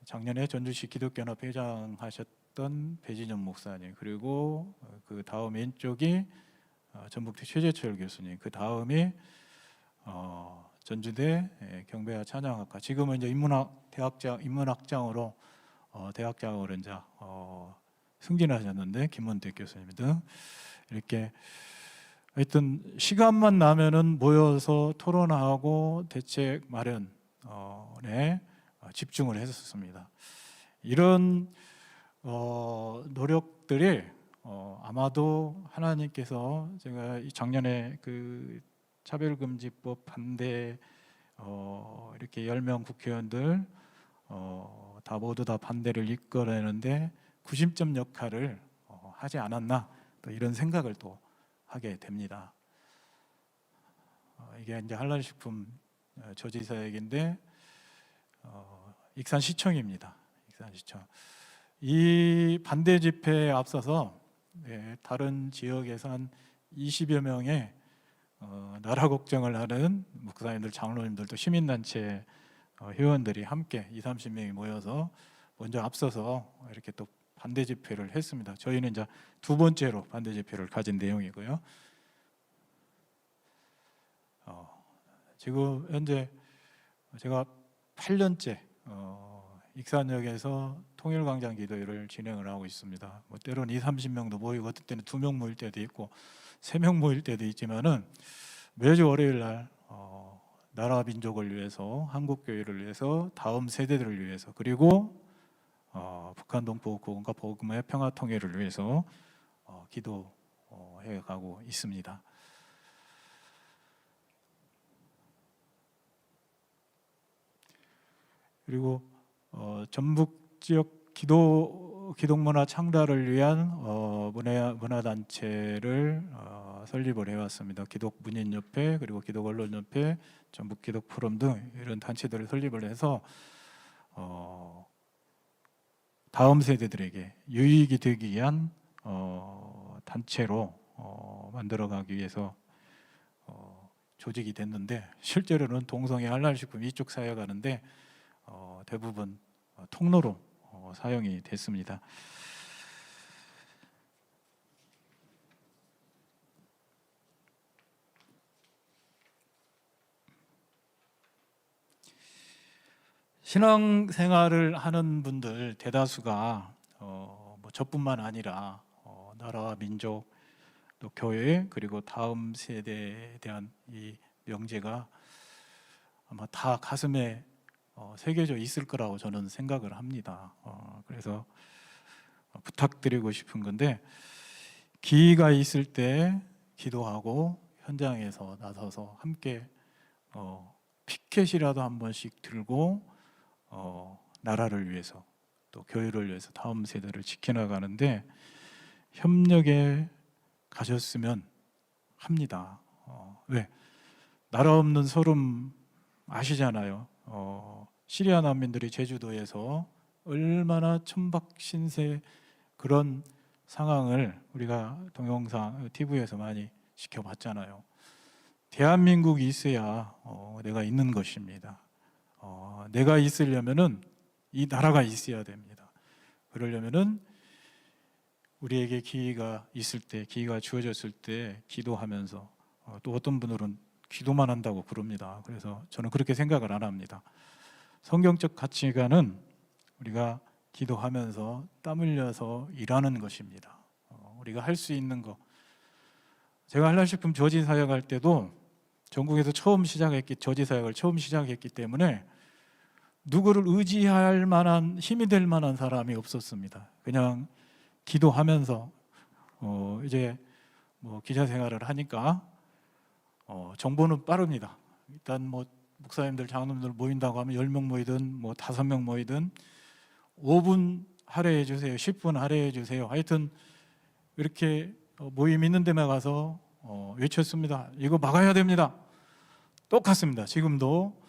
작년에 전주시 기독교연합 회장 하셨던 배진영 목사님, 그리고 그 다음 왼쪽이 전북대 최재철 교수님, 그 다음이 전주대 경배와 찬양학과, 지금은 이제 인문학장으로 대학장으로 이제 승진하셨는데 김문택 교수님 등 이렇게 하여튼 시간만 나면은 모여서 토론하고 대책 마련에 집중을 했었습니다. 이런 노력들이 아마도 하나님께서, 제가 작년에 그 차별금지법 반대 이렇게 10명 국회의원들 모두 다 반대를 이끌어내는데 구심점 역할을 하지 않았나, 또 이런 생각을 또 하게 됩니다. 이게 이제 한랄식품 저지 사역인데 익산시청입니다. 익산시청. 이 반대 집회에 앞서서 다른 지역에서 한 20여 명의 나라 걱정을 하는 목사님들, 장로님들도 시민단체 회원들이 함께 20-30명이 모여서 먼저 앞서서 이렇게 또 반대 집회를 했습니다. 저희는 이제 두 번째로 반대 집회를 가진 내용이고요. 지금 현재 제가 8년째 익산역에서 통일광장 기도회를 진행을 하고 있습니다. 뭐 때로는 20-30명도 모이고 어떤 때는 2명 모일 때도 있고 3명 모일 때도 있지만은 매주 월요일 날 나라 민족을 위해서, 한국 교회를 위해서, 다음 세대들을 위해서, 그리고 북한 동포국가원과 복음의 평화 통일을 위해서 기도해 가고 있습니다. 그리고 전북 지역 기독문화 창달을 위한 문화단체를 설립을 해왔습니다. 기독문인협회, 그리고 기독언론협회, 전북기독포럼 등 이런 단체들을 설립을 해서 다음 세대들에게 유익이 되기 위한 단체로 만들어가기 위해서 조직이 됐는데, 실제로는 동성애 한랄식품 이쪽 사역하는데 대부분 통로로 사용이 됐습니다. 신앙생활을 하는 분들 대다수가 뭐 저뿐만 아니라 나라와 민족 또 교회 그리고 다음 세대에 대한 이 명제가 아마 다 가슴에 새겨져 있을 거라고 저는 생각을 합니다. 그래서 부탁드리고 싶은 건데 기회가 있을 때 기도하고 현장에서 나서서 함께 피켓이라도 한 번씩 들고 나라를 위해서 또 교회를 위해서 다음 세대를 지켜나가는데 협력에 가셨으면 합니다. 왜? 나라 없는 소름 아시잖아요. 시리아 난민들이 제주도에서 얼마나 천박신세 그런 상황을 우리가 동영상 TV에서 많이 지켜봤잖아요. 대한민국이 있어야 내가 있는 것입니다. 내가 있으려면은 이 나라가 있어야 됩니다. 그러려면은 우리에게 기회가 있을 때, 기회가 주어졌을 때 기도하면서 또 어떤 분들은 기도만 한다고 그럽니다. 그래서 저는 그렇게 생각을 안 합니다. 성경적 가치관은 우리가 기도하면서 땀 흘려서 일하는 것입니다. 우리가 할 수 있는 거. 제가 한랄식품 저지 사역할 때도 전국에서 저지 사역을 처음 시작했기 때문에 누구를 의지할 만한 힘이 될 만한 사람이 없었습니다. 그냥 기도하면서 이제 뭐 기자 생활을 하니까 정보는 빠릅니다. 일단 뭐 목사님들, 장로님들 모인다고 하면 10명 모이든 뭐 5명 모이든 5분 할애해 주세요, 10분 할애해 주세요. 하여튼 이렇게 모임 있는 데만 가서 외쳤습니다. 이거 막아야 됩니다. 똑같습니다. 지금도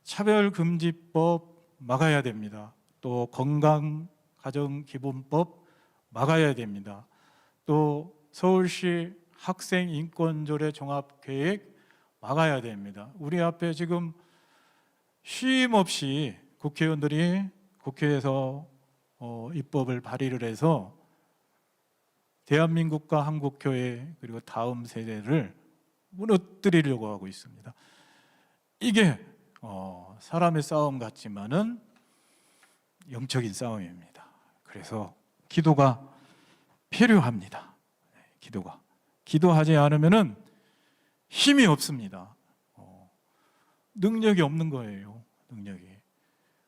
차별금지법 막아야 됩니다. 또 건강가정기본법 막아야 됩니다. 또 서울시 학생인권조례 종합계획 막아야 됩니다. 우리 앞에 지금 쉼 없이 국회의원들이 국회에서 입법을 발의를 해서 대한민국과 한국교회 그리고 다음 세대를 무너뜨리려고 하고 있습니다. 이게 사람의 싸움 같지만은 영적인 싸움입니다. 그래서 기도가 필요합니다. 기도하지 않으면은 힘이 없습니다. 능력이 없는 거예요. 능력이.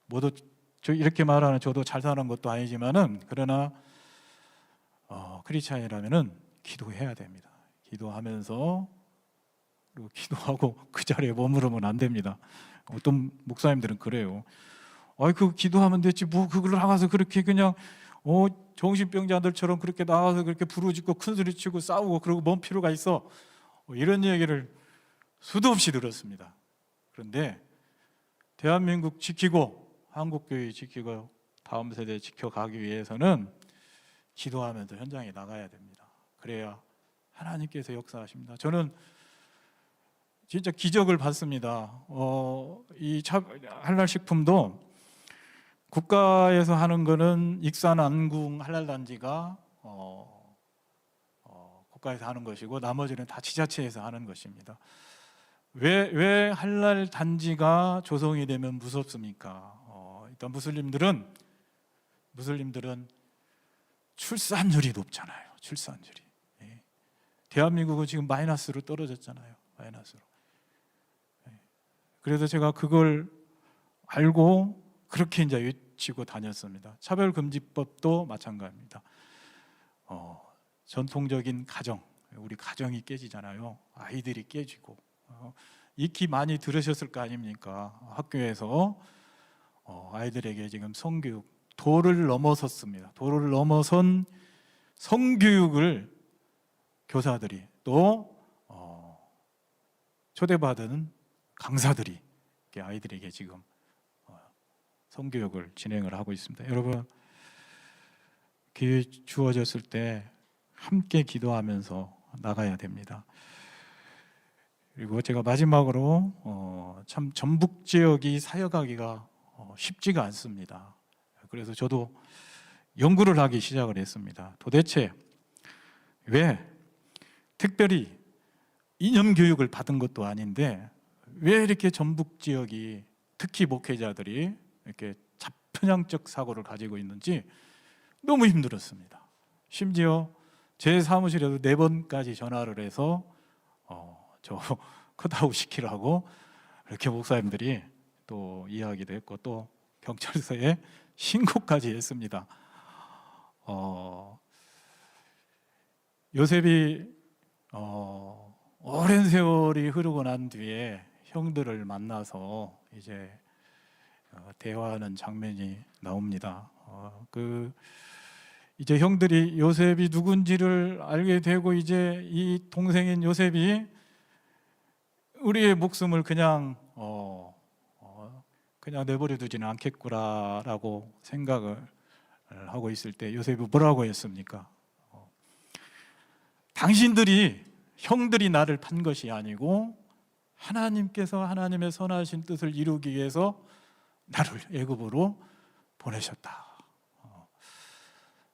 모두 저 이렇게 말하는 저도 잘 사는 것도 아니지만은 그러나 크리스찬이라면은 기도해야 됩니다. 기도하면서 그리고 기도하고 그 자리에 머무르면 안 됩니다. 어떤 목사님들은 그래요. 그 기도하면 됐지 뭐 그걸 나가서 그렇게 그냥 정신병자들처럼 그렇게 나와서 그렇게 부르짖고 큰소리치고 싸우고 그러고 뭔 필요가 있어. 이런 얘기를 수도 없이 들었습니다. 그런데 대한민국 지키고 한국교회 지키고 다음 세대 지켜가기 위해서는 기도하면서 현장에 나가야 됩니다. 그래야 하나님께서 역사하십니다. 저는 진짜 기적을 봤습니다. 이 한랄식품도 국가에서 하는 거는 익산 안궁 한랄단지가 국가에서 하는 것이고 나머지는 다 지자체에서 하는 것입니다. 왜 한랄단지가 조성이 되면 무섭습니까? 일단 무슬림들은 출산율이 높잖아요. 출산율이. 대한민국은 지금 마이너스로 떨어졌잖아요. 마이너스로. 그래서 제가 그걸 알고 그렇게 이제 외치고 다녔습니다. 차별금지법도 마찬가지입니다. 전통적인 가정, 우리 가정이 깨지잖아요. 아이들이 깨지고 익히 많이 들으셨을 거 아닙니까? 학교에서 아이들에게 지금 성교육 도를 넘어섰습니다. 도를 넘어선 성교육을 교사들이 또 초대받은 강사들이 아이들에게 지금 성교육을 진행을 하고 있습니다. 여러분 기회 주어졌을 때 함께 기도하면서 나가야 됩니다. 그리고 제가 마지막으로 참 전북 지역이 사역하기가 쉽지가 않습니다. 그래서 저도 연구를 하기 시작을 했습니다. 도대체 왜 특별히 이념 교육을 받은 것도 아닌데 왜 이렇게 전북 지역이 특히 목회자들이 이렇게 편향적 사고를 가지고 있는지 너무 힘들었습니다. 심지어 제 사무실에도 4번까지 전화를 해서 저 컷아웃 시키라고 이렇게 목사님들이 또 이야기도 했고 또 경찰서에 신고까지 했습니다. 요셉이 오랜 세월이 흐르고 난 뒤에 형들을 만나서 이제 대화하는 장면이 나옵니다. 이제 형들이 요셉이 누군지를 알게 되고 이제 이 동생인 요셉이 우리의 목숨을 그냥 내버려 두지는 않겠구나라고 생각을 하고 있을 때 요셉이 뭐라고 했습니까? 당신들이 형들이 나를 판 것이 아니고 하나님께서 하나님의 선하신 뜻을 이루기 위해서 나를 애굽으로 보내셨다.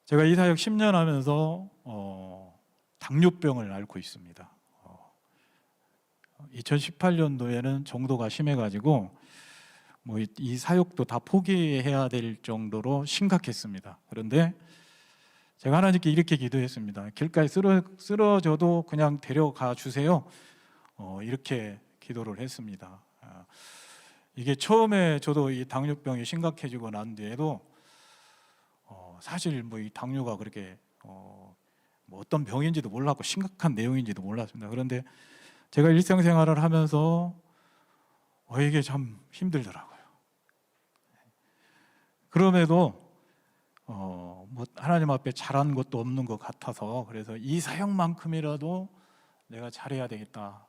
제가 이 사역 10년 하면서 당뇨병을 앓고 있습니다. 2018년도에는 정도가 심해가지고 뭐 이 사역도 다 포기해야 될 정도로 심각했습니다. 그런데 제가 하나님께 이렇게 기도했습니다. 길가에 쓰러져도 그냥 데려가 주세요. 이렇게 기도를 했습니다. 이게 처음에 저도 이 당뇨병이 심각해지고 난 뒤에도 사실 뭐 이 당뇨가 그렇게 뭐 어떤 병인지도 몰랐고 심각한 내용인지도 몰랐습니다. 그런데 제가 일상생활을 하면서 이게 참 힘들더라고요. 그럼에도 뭐 하나님 앞에 잘한 것도 없는 것 같아서 그래서 이 사역만큼이라도 내가 잘해야 되겠다.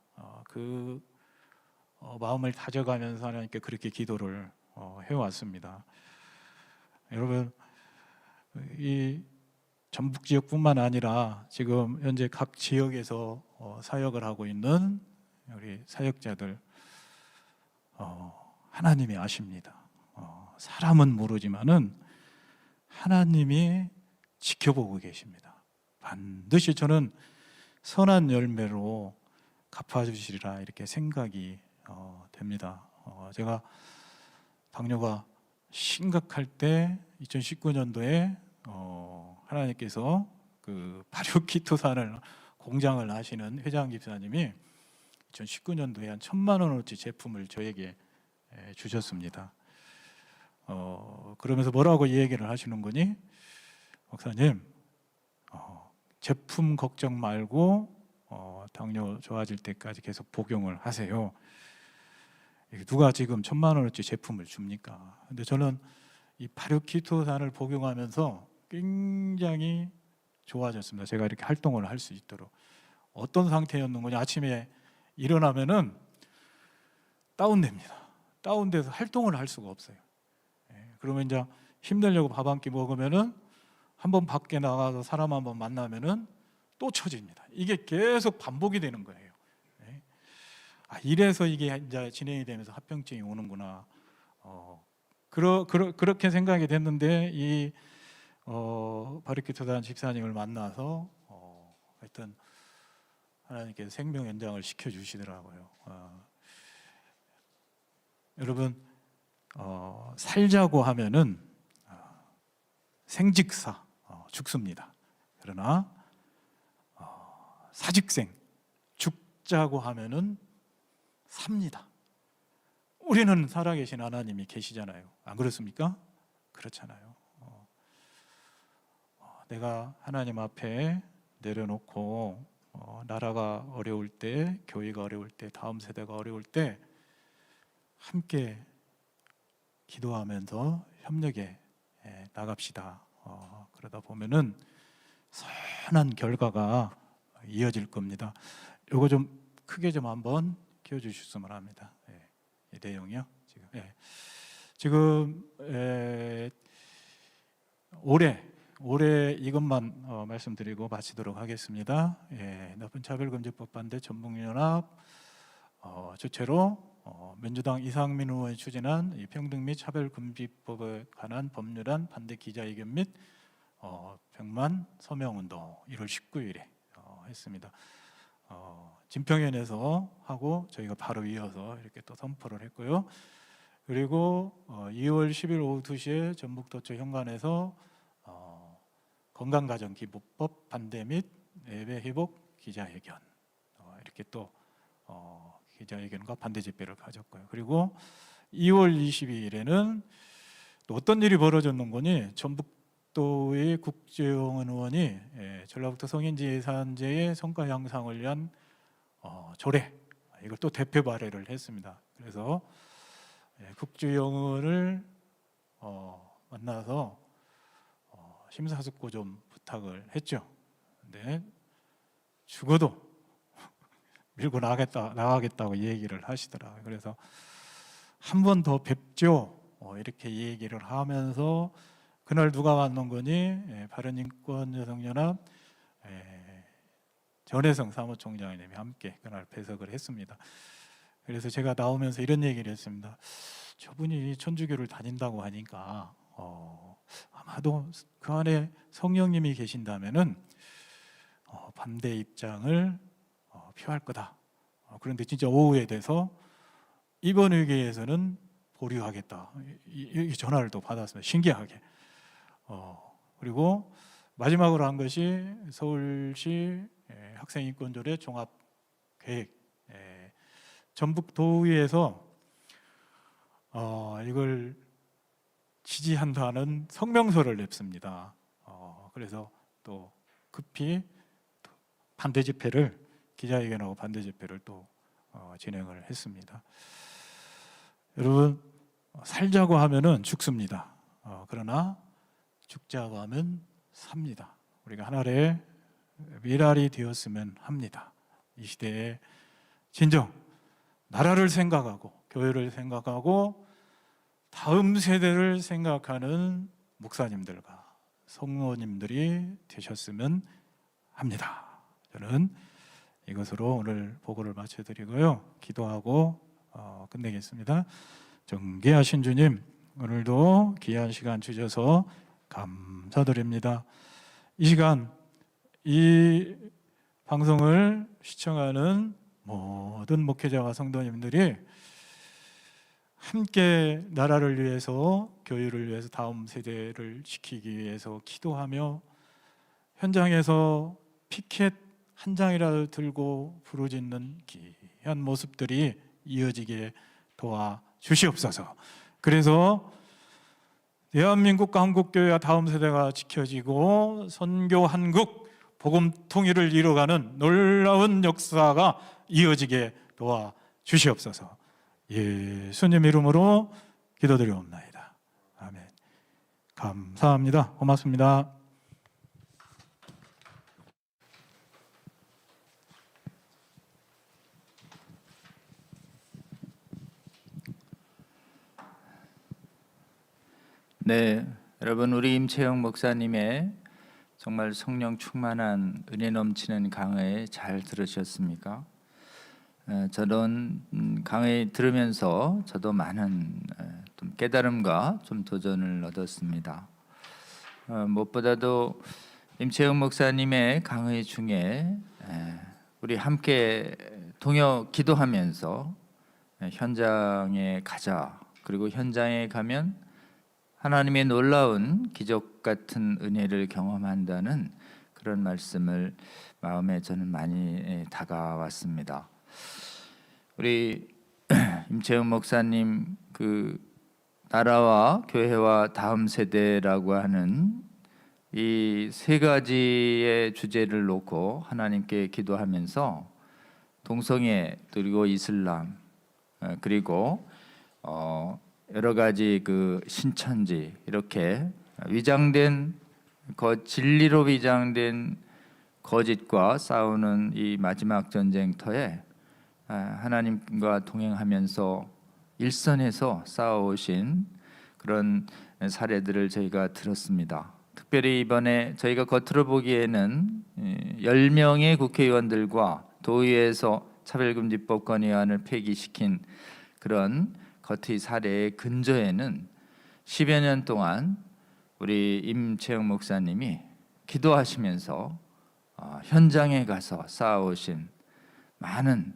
마음을 다져가면서 하나님께 그렇게 기도를 해왔습니다. 여러분, 이 전북 지역뿐만 아니라 지금 현재 각 지역에서 사역을 하고 있는 우리 사역자들 하나님이 아십니다. 사람은 모르지만은 하나님이 지켜보고 계십니다. 반드시 저는 선한 열매로 갚아주시리라 이렇게 생각이 됩니다. 제가 당뇨가 심각할 때 2019년도에 하나님께서 그 발효키토산을 공장을 하시는 회장 집사님이 2019년도에 한 1,000만 원어치 제품을 저에게 주셨습니다. 그러면서 뭐라고 이 얘기를 하시는 거니? 목사님, 제품 걱정 말고 당뇨 좋아질 때까지 계속 복용을 하세요. 누가 지금 1,000만 원어치 제품을 줍니까? 근데 저는 이 발효키토산을 복용하면서 굉장히 좋아졌습니다. 제가 이렇게 활동을 할 수 있도록. 어떤 상태였는 거냐? 아침에 일어나면은 다운됩니다. 다운돼서 활동을 할 수가 없어요. 그러면 이제 힘들려고 밥 한 끼 먹으면은 한번 밖에 나가서 사람 한번 만나면은 또 처집니다. 이게 계속 반복이 되는 거예요. 이래서 이게 이제 진행이 되면서 합병증이 오는구나. 그렇게 생각이 됐는데 이 발효키토산 집사님을 만나서 하여튼 하나님께서 생명 연장을 시켜주시더라고요. 여러분, 살자고 하면은 생직사 죽습니다. 그러나 사직생 죽자고 하면은 삽니다. 우리는 살아계신 하나님이 계시잖아요. 안 그렇습니까? 그렇잖아요. 내가 하나님 앞에 내려놓고 나라가 어려울 때, 교회가 어려울 때, 다음 세대가 어려울 때 함께 기도하면서 협력에 나갑시다. 그러다 보면은 선한 결과가 이어질 겁니다. 이거 좀 크게 좀 한번 키워주셨으면 합니다. 이 내용이요. 지금 올해 이것만 말씀드리고 마치도록 하겠습니다. 나쁜 차별금지법 반대 전북연합 주최로 민주당 이상민 의원이 추진한 이 평등 및 차별금지법에 관한 법률안 반대 기자회견 및 100만 서명운동 1월 19일에 했습니다. 진평연에서 하고 저희가 바로 이어서 이렇게 또 선포를 했고요. 그리고 2월 10일 오후 2시에 전북도처 현관에서 건강가정기부법 반대 및 예배 회복 기자회견, 이렇게 또 기자회견과 반대 집회를 가졌고요. 그리고 2월 22일에는 또 어떤 일이 벌어졌는 전북도의 국정원 의원이 전라북도 성인지예산제의 성과 향상을 위한 조례, 이걸 또 대표 발의를 했습니다. 그래서 국정원을 만나서 심사숙고 좀 부탁을 했죠. 근데 죽어도 밀고 나가겠다고 얘기를 하시더라고요. 그래서 한 번 더 뵙죠, 이렇게 얘기를 하면서 그날 누가 왔는 거니? 바른인권여성연합 전혜성 사무총장님이 함께 그날 배석을 했습니다. 그래서 제가 나오면서 이런 얘기를 했습니다. 저분이 천주교를 다닌다고 하니까 아마도 그 안에 성령님이 계신다면은 반대 입장을 표할 거다. 그런데 진짜 오후에 돼서 이번 회계에서는 보류하겠다. 이 전화를 또 받았습니다. 신기하게. 그리고 마지막으로 한 것이 서울시 학생인권조례 종합계획, 전북도의회에서 이걸 지지한다는 성명서를 냈습니다. 그래서 또 급히 반대 집회를, 기자회견하고 반대 집회를 또 진행을 했습니다. 여러분, 살자고 하면은 죽습니다. 그러나 죽자고 하면 삽니다. 우리가 하나의 미랄이 되었으면 합니다. 이 시대에 진정 나라를 생각하고 교회를 생각하고 다음 세대를 생각하는 목사님들과 성도님들이 되셨으면 합니다. 저는 이것으로 오늘 보고를 마쳐드리고요, 기도하고 끝내겠습니다. 정계하신 주님, 오늘도 귀한 시간 주셔서 감사드립니다. 이 시간 이 방송을 시청하는 모든 목회자와 성도님들이 함께 나라를 위해서, 교회를 위해서, 다음 세대를 지키기 위해서 기도하며 현장에서 피켓 한 장이라도 들고 부르짖는 귀한 모습들이 이어지게 도와주시옵소서. 그래서 대한민국과 한국교회와 다음 세대가 지켜지고 선교 한국 복음 통일을 이뤄가는 놀라운 역사가 이어지게 도와주시옵소서. 예수님 이름으로 기도드리옵나이다. 아멘. 감사합니다. 고맙습니다. 네, 여러분, 우리 임채영 목사님의 정말 성령 충만한 은혜 넘치는 강해 잘 들으셨습니까? 저는 강해 들으면서 저도 많은 좀 깨달음과 좀 도전을 얻었습니다. 무엇보다도 임채영 목사님의 강의 중에 우리 함께 동요 기도하면서 현장에 가자, 그리고 현장에 가면 하나님의 놀라운 기적 같은 은혜를 경험한다는 그런 말씀을 마음에 저는 많이 다가왔습니다. 우리 임채영 목사님 그 나라와 교회와 다음 세대라고 하는 이 세 가지의 주제를 놓고 하나님께 기도하면서 동성애, 그리고 이슬람, 그리고 여러 가지 그 신천지, 이렇게 위장된 진리로 위장된 거짓과 싸우는 이 마지막 전쟁터에 하나님과 동행하면서 일선에서 싸워오신 그런 사례들을 저희가 들었습니다. 특별히 이번에 저희가 겉으로 보기에는 10명의 국회의원들과 도의회에서 차별금지법 건의안을 폐기시킨 그런 겉의 사례의 근저에는 10여 년 동안 우리 임채영 목사님이 기도하시면서 현장에 가서 쌓아오신 많은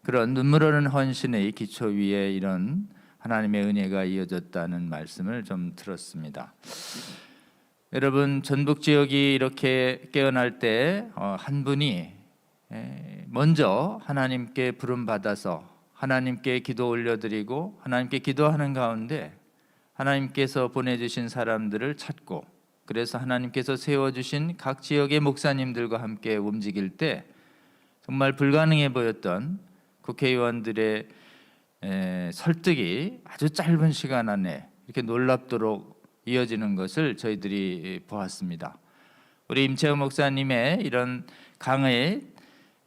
그런 눈물 어는 헌신의 기초 위에 이런 하나님의 은혜가 이어졌다는 말씀을 좀 들었습니다. 여러분, 전북 지역이 이렇게 깨어날 때 한 분이 먼저 하나님께 부름 받아서 하나님께 기도 올려드리고 하나님께 기도하는 가운데 하나님께서 보내주신 사람들을 찾고, 그래서 하나님께서 세워주신 각 지역의 목사님들과 함께 움직일 때 정말 불가능해 보였던 국회의원들의 설득이 아주 짧은 시간 안에 이렇게 놀랍도록 이어지는 것을 저희들이 보았습니다. 우리 임채우 목사님의 이런 강의,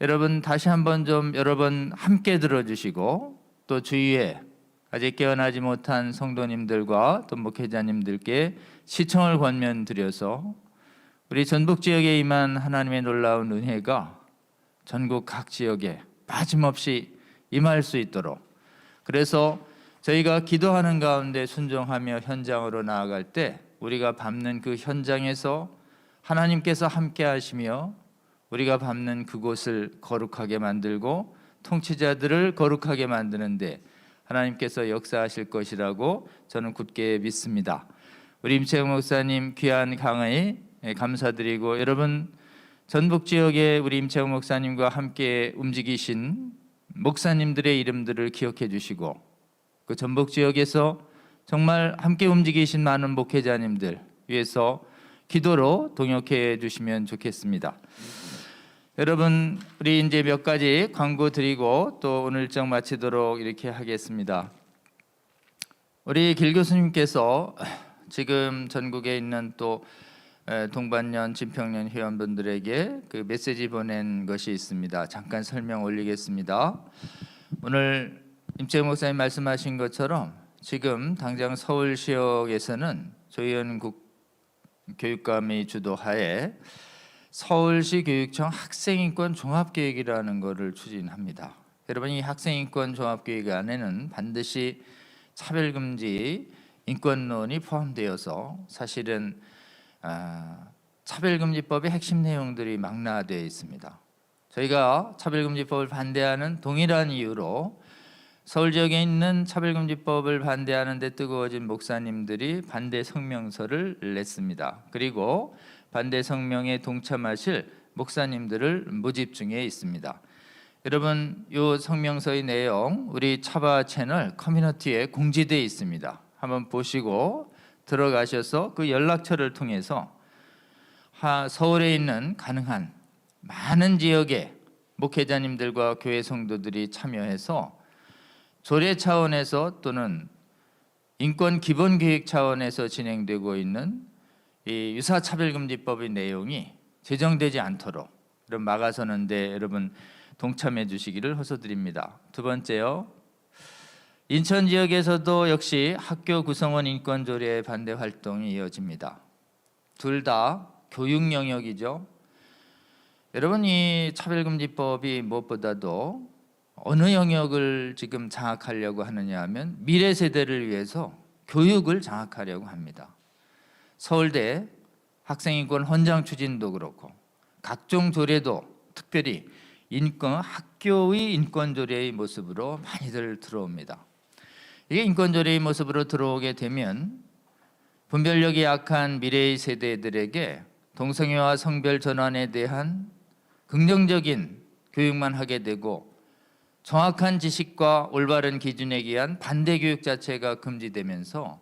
여러분 다시 한번 좀 여러 번 함께 들어주시고, 또 주위에 아직 깨어나지 못한 성도님들과 또 목회자님들께 시청을 권면드려서 우리 전북 지역에 임한 하나님의 놀라운 은혜가 전국 각 지역에 빠짐없이 임할 수 있도록, 그래서 저희가 기도하는 가운데 순종하며 현장으로 나아갈 때 우리가 밟는 그 현장에서 하나님께서 함께 하시며 우리가 밟는 그곳을 거룩하게 만들고 통치자들을 거룩하게 만드는데 하나님께서 역사하실 것이라고 저는 굳게 믿습니다. 우리 임채영 목사님 귀한 강의 감사드리고, 여러분 전북 지역에 우리 임채영 목사님과 함께 움직이신 목사님들의 이름들을 기억해 주시고, 그 전북 지역에서 정말 함께 움직이신 많은 목회자님들 위해서 기도로 동역해 주시면 좋겠습니다. 여러분, 우리 이제 몇 가지 광고 드리고 또 오늘 일정 마치도록 이렇게 하겠습니다. 우리 길 교수님께서 지금 전국에 있는 또 동반년, 진평년 회원분들에게 그 메시지 보낸 것이 있습니다. 잠깐 설명 올리겠습니다. 오늘 임채우 목사님 말씀하신 것처럼 지금 당장 서울시역에서는 조희연 교육감이 주도하에 서울시 교육청 학생인권 종합계획이라는 것을 추진합니다. 여러분, 이 학생인권 종합계획 안에는 반드시 차별금지 인권론이 포함되어서 사실은 차별금지법의 핵심 내용들이 망라되어 있습니다. 저희가 차별금지법을 반대하는 동일한 이유로 서울 지역에 있는 차별금지법을 반대하는 데 뜨거워진 목사님들이 반대 성명서를 냈습니다. 그리고 반대 성명에 동참하실 목사님들을 모집 중에 있습니다. 여러분, 이 성명서의 내용 우리 차바 채널 커뮤니티에 공지되어 있습니다. 한번 보시고 들어가셔서 그 연락처를 통해서 서울에 있는 가능한 많은 지역의 목회자님들과 교회 성도들이 참여해서 조례 차원에서 또는 인권 기본 계획 차원에서 진행되고 있는 이 유사차별금지법의 내용이 제정되지 않도록 이런 막아서는데 여러분 동참해 주시기를 호소드립니다. 두 번째요, 인천 지역에서도 역시 학교 구성원 인권조례 반대 활동이 이어집니다. 둘 다 교육 영역이죠. 여러분, 이 차별금지법이 무엇보다도 어느 영역을 지금 장악하려고 하느냐 하면 미래 세대를 위해서 교육을 장악하려고 합니다. 서울대 학생인권 헌장 추진도 그렇고 각종 조례도 특별히 학교의 인권조례의 모습으로 많이들 들어옵니다. 이게 인권조례의 모습으로 들어오게 되면 분별력이 약한 미래의 세대들에게 동성애와 성별 전환에 대한 긍정적인 교육만 하게 되고 정확한 지식과 올바른 기준에 의한 반대 교육 자체가 금지되면서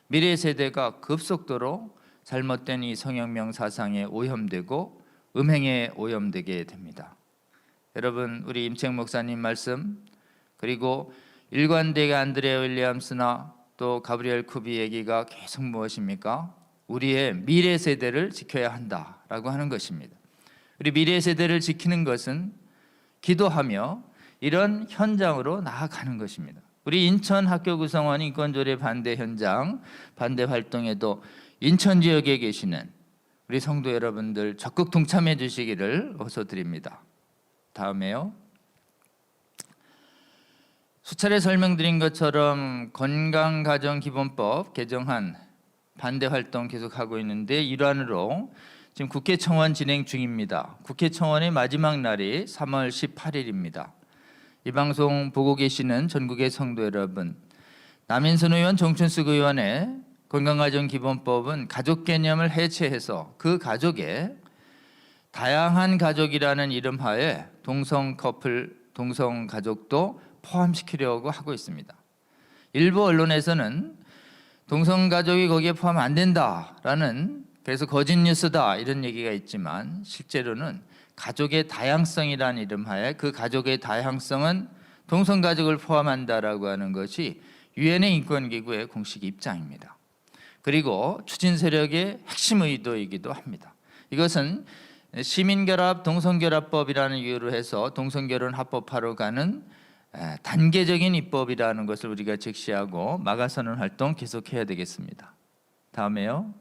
미래 세대가 급속도로 잘못된 이 성혁명 사상에 오염되고 음행에 오염되게 됩니다. 여러분, 우리 임채영 목사님 말씀, 그리고 일관되게 안드레아 윌리엄스나 또 가브리엘 쿠비 얘기가 계속 무엇입니까? 우리의 미래 세대를 지켜야 한다라고 하는 것입니다. 우리 미래 세대를 지키는 것은 기도하며 이런 현장으로 나아가는 것입니다. 우리 인천 학교 구성원 인권조례 반대 현장, 반대 활동에도 인천 지역에 계시는 우리 성도 여러분들 적극 동참해 주시기를 호소드립니다. 다음에요. 수차례 설명드린 것처럼 건강가정기본법 개정안 반대 활동 계속하고 있는데 일환으로 지금 국회 청원 진행 중입니다. 국회 청원의 마지막 날이 3월 18일입니다. 이 방송 보고 계시는 전국의 성도 여러분, 남인순 의원, 정춘숙 의원의 건강가정기본법은 가족 개념을 해체해서 그 가족에 다양한 가족이라는 이름하에 동성 커플, 동성 가족도 포함시키려고 하고 있습니다. 일부 언론에서는 동성 가족이 거기에 포함 안 된다라는, 그래서 거짓 뉴스다 이런 얘기가 있지만, 실제로는 가족의 다양성이라는 이름하에 그 가족의 다양성은 동성 가족을 포함한다라고 하는 것이 유엔의 인권기구의 공식 입장입니다. 그리고 추진 세력의 핵심 의도이기도 합니다. 이것은 시민결합 동성결합법이라는 이유로 해서 동성결혼 합법화로 가는 단계적인 입법이라는 것을 우리가 직시하고 막아서는 활동 계속해야 되겠습니다. 다음에요.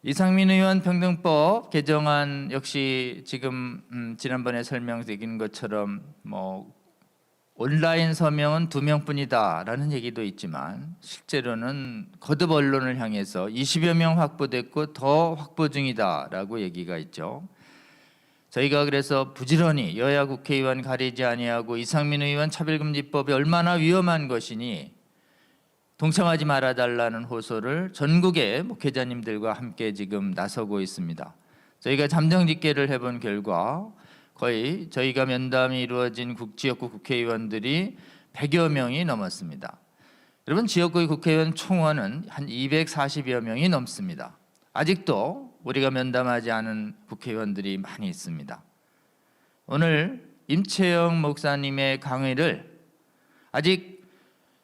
이상민 의원 평등법 개정안 역시 지금 지난번에 설명드린 것처럼 온라인 서명은 2명뿐이다라는 얘기도 있지만, 실제로는 거듭 언론을 향해서 20여 명 확보됐고 더 확보 중이다라고 얘기가 있죠. 저희가 그래서 부지런히 여야 국회의원 가리지 아니하고 이상민 의원 차별금지법이 얼마나 위험한 것이니 동참하지 말아달라는 호소를 전국의 목회자님들과 함께 지금 나서고 있습니다. 저희가 잠정집계를 해본 결과 거의 저희가 면담이 이루어진 지역구 국회의원들이 100여 명이 넘었습니다. 여러분, 지역구의 국회의원 총원은 한 240여 명이 넘습니다. 아직도 우리가 면담하지 않은 국회의원들이 많이 있습니다. 오늘 임채영 목사님의 강의를 아직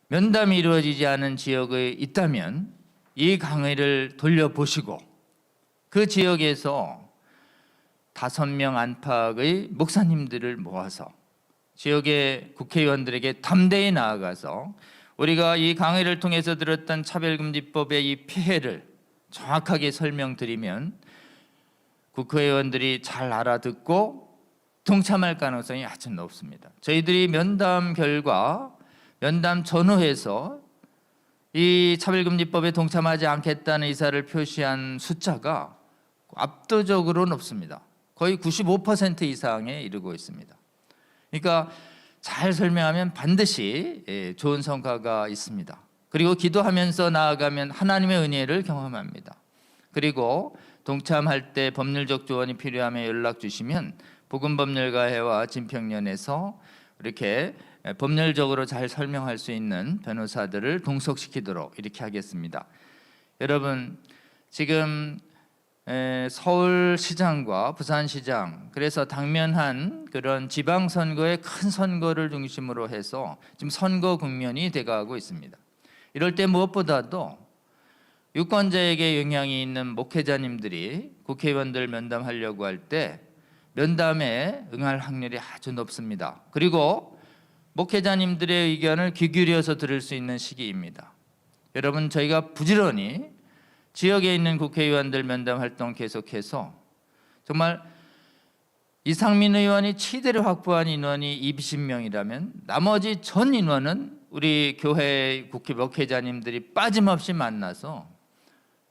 면담이 이루어지지 않은 지역에 있다면 이 강의를 돌려보시고 그 지역에서 5명 안팎의 목사님들을 모아서 지역의 국회의원들에게 담대히 나아가서 우리가 이 강의를 통해서 들었던 차별금지법의 이 피해를 정확하게 설명드리면 국회의원들이 잘 알아듣고 동참할 가능성이 아주 높습니다. 저희들이 면담 결과, 면담 전후에서 이 차별금지법에 동참하지 않겠다는 의사를 표시한 숫자가 압도적으로 높습니다. 거의 95% 이상에 이르고 있습니다. 그러니까 잘 설명하면 반드시 좋은 성과가 있습니다. 그리고 기도하면서 나아가면 하나님의 은혜를 경험합니다. 그리고 동참할 때 법률적 조언이 필요하면 연락 주시면 복음법률가회와 진평련에서 이렇게 법률적으로 잘 설명할 수 있는 변호사들을 동석시키도록 이렇게 하겠습니다. 여러분, 지금 서울시장과 부산시장, 그래서 당면한 그런 지방선거의 큰 선거를 중심으로 해서 지금 선거 국면이 돼가고 있습니다. 이럴 때 무엇보다도 유권자에게 영향이 있는 목회자님들이 국회의원들 면담하려고 할 때 면담에 응할 확률이 아주 높습니다. 그리고 목회자님들의 의견을 귀 기울여서 들을 수 있는 시기입니다. 여러분, 저희가 부지런히 지역에 있는 국회의원들 면담 활동 계속해서 정말 이상민 의원이 최대로 확보한 인원이 20명이라면 나머지 전 인원은 우리 교회 국회 목회자님들이 빠짐없이 만나서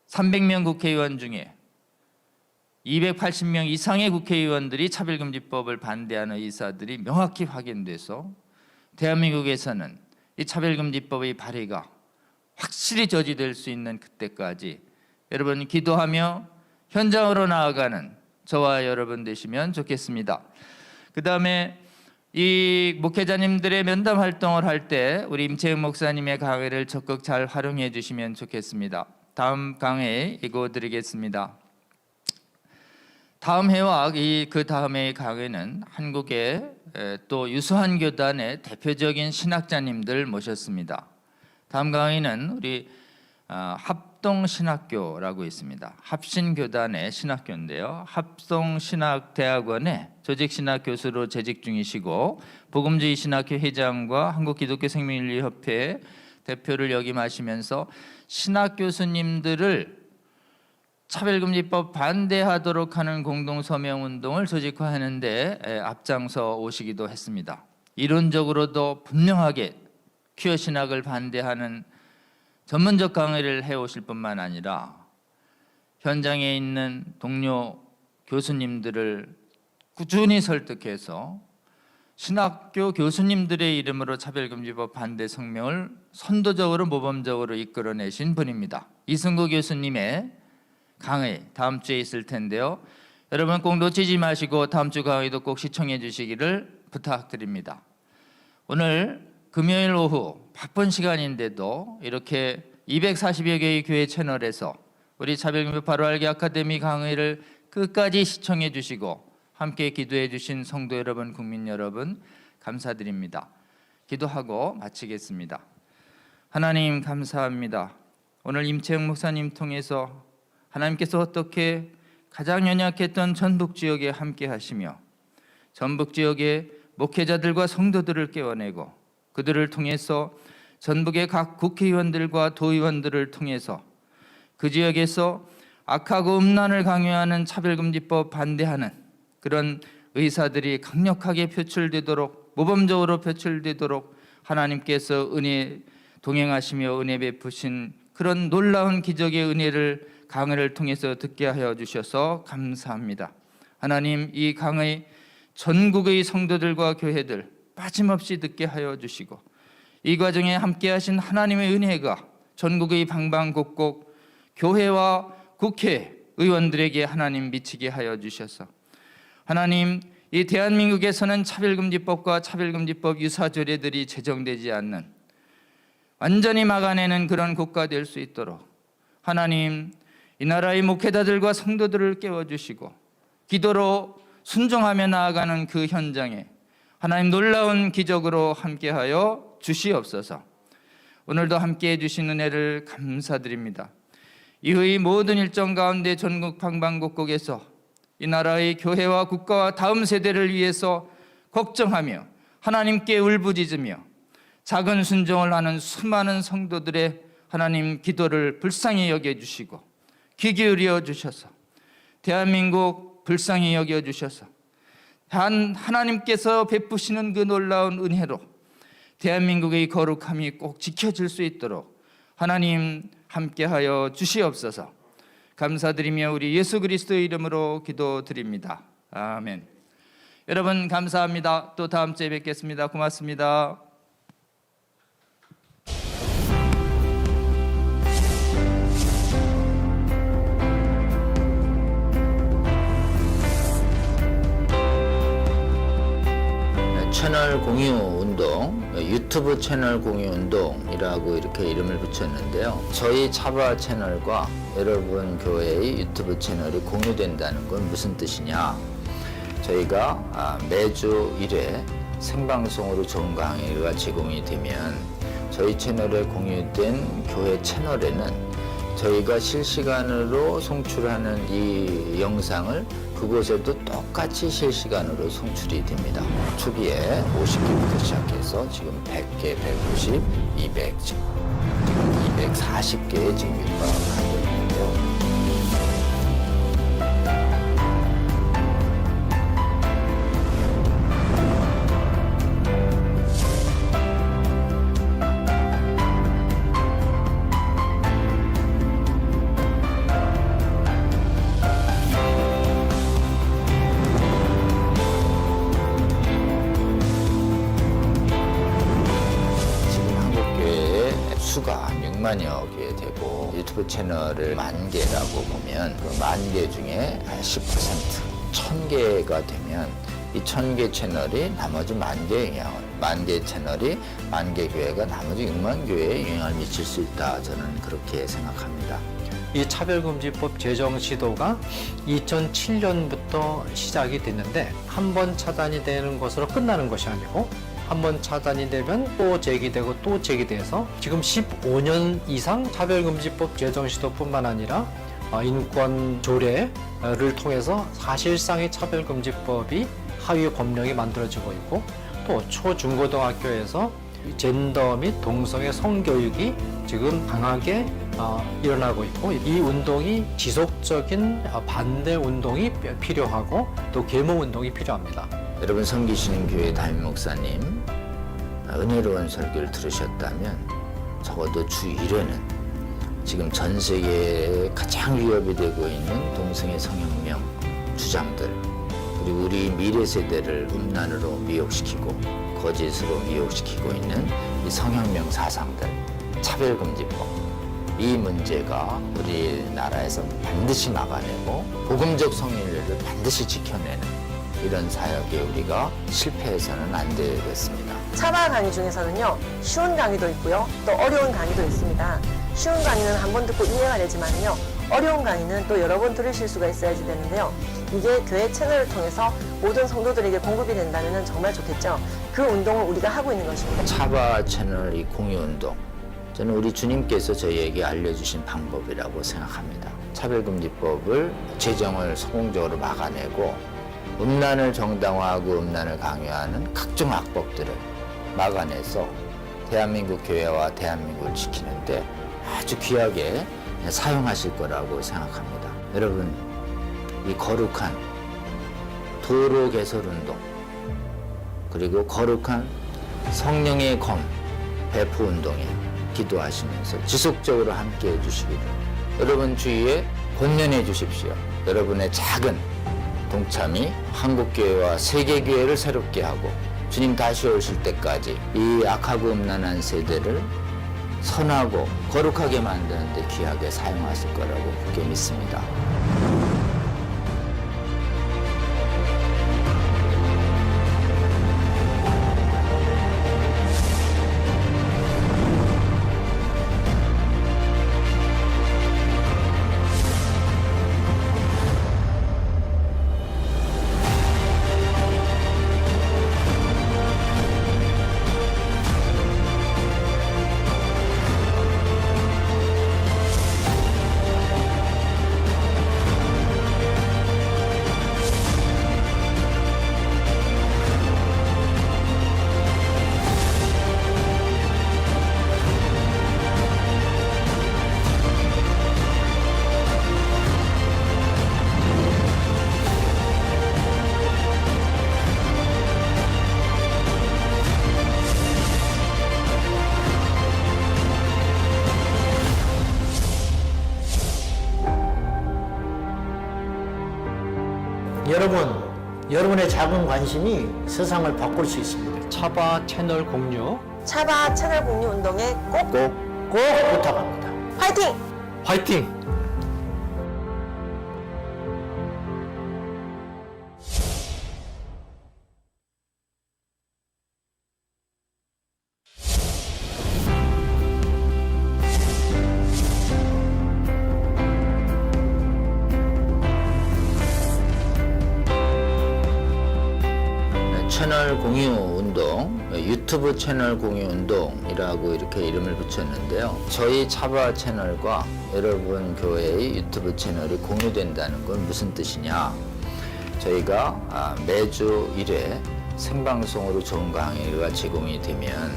300명 국회의원 중에 280명 이상의 국회의원들이 차별금지법을 반대하는 의사들이 명확히 확인돼서 대한민국에서는 이 차별금지법의 발의가 확실히 저지될 수 있는 그때까지 여러분 기도하며 현장으로 나아가는 저와 여러분 되시면 좋겠습니다. 그 다음에 이 목회자님들의 면담 활동을 할 때 우리 임채영 목사님의 강의를 적극 잘 활용해 주시면 좋겠습니다. 다음 강의 읽어드리겠습니다. 다음 해와 그 다음 해의 강의는 한국의 또 유수한 교단의 대표적인 신학자님들 모셨습니다. 다음 강의는 우리 합동신학교라고 있습니다. 합신교단의 신학교인데요. 합동신학대학원의 조직신학 교수로 재직 중이시고 복음주의 신학교 회장과 한국기독교생명윤리협회 대표를 역임하시면서 신학 교수님들을 차별금지법 반대하도록 하는 공동서명운동을 조직화하는 데 앞장서 오시기도 했습니다. 이론적으로도 분명하게 퀴어 신학을 반대하는 전문적 강의를 해오실 뿐만 아니라 현장에 있는 동료 교수님들을 꾸준히 설득해서 신학교 교수님들의 이름으로 차별금지법 반대 성명을 선도적으로 모범적으로 이끌어내신 분입니다. 이승구 교수님의 강의 다음 주에 있을 텐데요. 여러분 꼭 놓치지 마시고 다음 주 강의도 꼭 시청해 주시기를 부탁드립니다. 오늘 금요일 오후 바쁜 시간인데도 이렇게 240여 개의 교회 채널에서 우리 차별금지법 바로 알기 아카데미 강의를 끝까지 시청해 주시고 함께 기도해 주신 성도 여러분, 국민 여러분 감사드립니다. 기도하고 마치겠습니다. 하나님 감사합니다. 오늘 임채영 목사님 통해서 하나님께서 어떻게 가장 연약했던 전북 지역에 함께 하시며 전북 지역의 목회자들과 성도들을 깨워내고 그들을 통해서 전북의 각 국회의원들과 도의원들을 통해서 그 지역에서 악하고 음란을 강요하는 차별금지법 반대하는 그런 의사들이 강력하게 표출되도록 모범적으로 표출되도록 하나님께서 은혜 동행하시며 은혜 베푸신 그런 놀라운 기적의 은혜를 강의를 통해서 듣게 하여 주셔서 감사합니다. 하나님 이 강의 전국의 성도들과 교회들 빠짐없이 듣게 하여 주시고 이 과정에 함께 하신 하나님의 은혜가 전국의 방방곡곡 교회와 국회의원들에게 하나님 미치게 하여 주셔서 하나님 이 대한민국에서는 차별금지법과 차별금지법 유사조례들이 제정되지 않는 완전히 막아내는 그런 국가 될 수 있도록 하나님 이 나라의 목회자들과 성도들을 깨워주시고 기도로 순종하며 나아가는 그 현장에 하나님 놀라운 기적으로 함께하여 주시옵소서. 오늘도 함께해 주신 은혜를 감사드립니다. 이후의 모든 일정 가운데 전국 방방곡곡에서 이 나라의 교회와 국가와 다음 세대를 위해서 걱정하며 하나님께 울부짖으며 작은 순종을 하는 수많은 성도들의 하나님 기도를 불쌍히 여겨주시고 귀 기울여 주셔서 대한민국 불쌍히 여겨주셔서 하나님께서 베푸시는 그 놀라운 은혜로 대한민국의 거룩함이 꼭 지켜질 수 있도록 하나님 함께하여 주시옵소서. 감사드리며 우리 예수 그리스도의 이름으로 기도드립니다. 아멘. 여러분 감사합니다. 또 다음 주에 뵙겠습니다. 고맙습니다. 채널 공유 운동, 유튜브 채널 공유 운동이라고 이렇게 이름을 붙였는데요. 저희 차바 채널과 여러분 교회의 유튜브 채널이 공유된다는 건 무슨 뜻이냐? 저희가 매주 1회 생방송으로 좋은 강의가 제공이 되면 저희 채널에 공유된 교회 채널에는 저희가 실시간으로 송출하는 이 영상을 그곳에도 똑같이 실시간으로 송출이 됩니다. 초기에 50개부터 시작해서 지금 100개, 150, 200, 지금 240개에 지금 육박하고 있는데요. 수가 6만여 개 되고 유튜브 채널을 10,000개라고 보면 그 10,000개 중에 10%, 1,000개가 되면 이 1,000개 채널이 나머지 10,000개의 영향을 10,000개 채널이 10,000개 교회가 나머지 6만 교회에 영향을 미칠 수 있다. 저는 그렇게 생각합니다. 이 차별금지법 제정 시도가 2007년부터 시작이 됐는데 한 번 차단이 되는 것으로 끝나는 것이 아니고 한 번 차단이 되면 또 제기되고 또 제기돼서 지금 15년 이상 차별금지법 제정 시도뿐만 아니라 인권 조례를 통해서 사실상의 차별금지법이 하위 법령이 만들어지고 있고 또 초중고등학교에서 젠더 및 동성애 성교육이 지금 강하게 일어나고 있고 이 운동이 지속적인 반대 운동이 필요하고 또 계몽 운동이 필요합니다. 여러분 섬기시는 교회 담임 목사님 은혜로운 설교를 들으셨다면 적어도 주 1회는 지금 전 세계에 가장 위협이 되고 있는 동성애 성혁명 주장들 그리고 우리 미래 세대를 음란으로 미혹시키고 거짓으로 미혹시키고 있는 이 성혁명 사상들, 차별금지법, 이 문제가 우리나라에서 반드시 막아내고 복음적 성인례를 반드시 지켜내는 이런 사역에 우리가 실패해서는 안 되겠습니다. 차바 강의 중에서는요, 쉬운 강의도 있고요, 또 어려운 강의도 있습니다. 쉬운 강의는 한 번 듣고 이해가 되지만요, 어려운 강의는 또 여러 번 들으실 수가 있어야지 되는데요. 이게 교회 채널을 통해서 모든 성도들에게 공급이 된다면 정말 좋겠죠. 그 운동을 우리가 하고 있는 것입니다. 차바 채널 이 공유 운동, 저는 우리 주님께서 저희에게 알려주신 방법이라고 생각합니다. 차별금지법을 제정을 성공적으로 막아내고 음란을 정당화하고 음란을 강요하는 각종 악법들을 막아내서 대한민국 교회와 대한민국을 지키는데 아주 귀하게 사용하실 거라고 생각합니다. 여러분, 이 거룩한 도로 개설 운동, 그리고 거룩한 성령의 검 배포 운동에 기도하시면서 지속적으로 함께 해주시기를 여러분 주위에 권면해 주십시오. 여러분의 작은 동참이 한국교회와 세계교회를 새롭게 하고 주님 다시 오실 때까지 이 악하고 음란한 세대를 선하고 거룩하게 만드는 데 귀하게 사용하실 거라고 굳게 믿습니다. 여러분의 작은 관심이 세상을 바꿀 수 있습니다. 차바 채널 공유 차바 채널 공유 운동에 꼭 꼭 부탁합니다. 화이팅! 화이팅! 채널 공유 운동, 유튜브 채널 공유 운동이라고 이렇게 이름을 붙였는데요. 저희 차바 채널과 여러분 교회의 유튜브 채널이 공유된다는 건 무슨 뜻이냐? 저희가 매주 1회 생방송으로 좋은 강의가 제공이 되면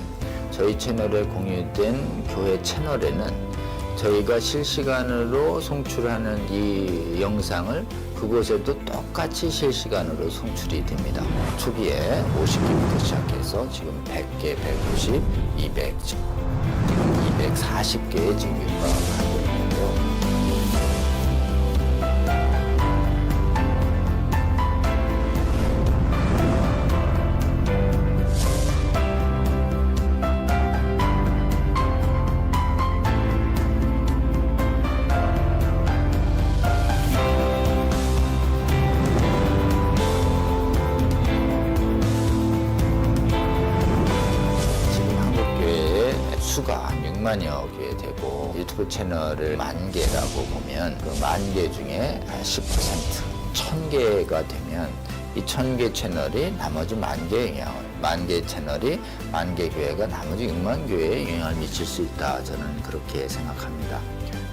저희 채널에 공유된 교회 채널에는 저희가 실시간으로 송출하는 이 영상을 그곳에도 똑같이 실시간으로 송출이 됩니다. 초기에 50개부터 시작해서 지금 100개, 150, 200, 지금 240개의 지금 육박하고 있는데요. 수가 6만여 개 되고 유튜브 채널을 10,000개라고 보면 그 10,000개 중에 10%, 1,000개가 되면 이 1,000개 채널이 나머지 10,000개의 영향을, 10,000개 채널이 10,000개 교회가 나머지 6만 교회에 영향을 미칠 수 있다. 저는 그렇게 생각합니다.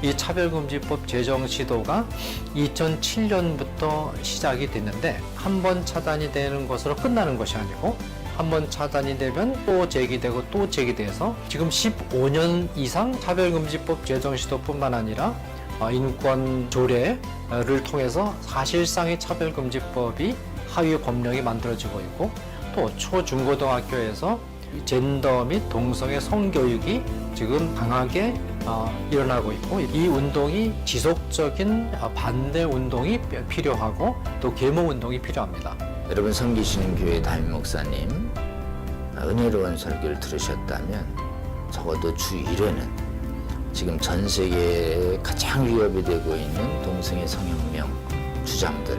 이 차별금지법 제정 시도가 2007년부터 시작이 됐는데 한 번 차단이 되는 것으로 끝나는 것이 아니고 한 번 차단이 되면 또 제기되고 또 제기돼서 지금 15년 이상 차별금지법 제정 시도뿐만 아니라 인권 조례를 통해서 사실상의 차별금지법이 하위 법령이 만들어지고 있고 또 초중고등학교에서 젠더 및 동성애 성교육이 지금 강하게 일어나고 있고 이 운동이 지속적인 반대 운동이 필요하고 또 계몽 운동이 필요합니다. 여러분 섬기시는 교회 담임 목사님 은혜로운 설교를 들으셨다면 적어도 주 1회는 지금 전 세계에 가장 위협이 되고 있는 동성애 성혁명 주장들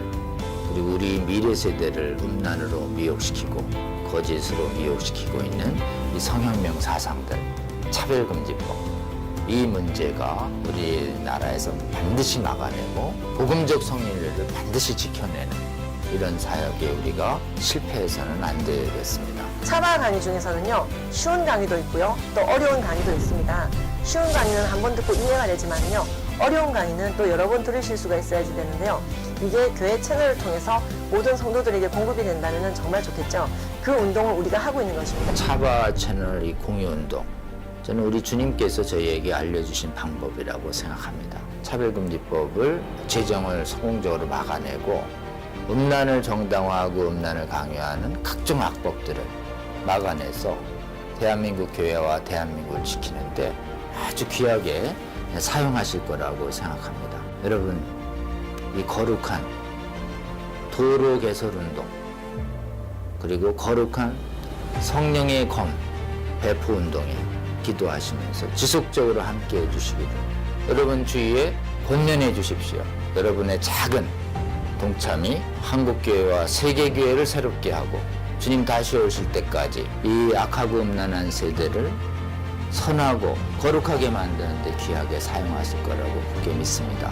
그리고 우리 미래 세대를 음란으로 미혹시키고 거짓으로 미혹시키고 있는 이 성혁명 사상들 차별금지법 이 문제가 우리나라에서 반드시 막아내고 복음적 성인례를 반드시 지켜내는 이런 사역에 우리가 실패해서는 안 되겠습니다. 차바 강의 중에서는요, 쉬운 강의도 있고요, 또 어려운 강의도 있습니다. 쉬운 강의는 한 번 듣고 이해가 되지만요, 어려운 강의는 또 여러 번 들으실 수가 있어야지 되는데요. 이게 교회 채널을 통해서 모든 성도들에게 공급이 된다면 정말 좋겠죠. 그 운동을 우리가 하고 있는 것입니다. 차바 채널 이 공유 운동 저는 우리 주님께서 저희에게 알려주신 방법이라고 생각합니다. 차별금지법을 제정을 성공적으로 막아내고 음란을 정당화하고 음란을 강요하는 각종 악법들을 막아내서 대한민국 교회와 대한민국을 지키는데 아주 귀하게 사용하실 거라고 생각합니다. 여러분, 이 거룩한 도로 개설 운동 그리고 거룩한 성령의 검 배포 운동에 기도하시면서 지속적으로 함께 해주시기를 여러분 주위에 권면해 주십시오. 여러분의 작은 동참이 한국교회와 세계교회를 새롭게 하고 주님 다시 오실 때까지 이 악하고 음란한 세대를 선하고 거룩하게 만드는 데 귀하게 사용하실 거라고 굳게 믿습니다.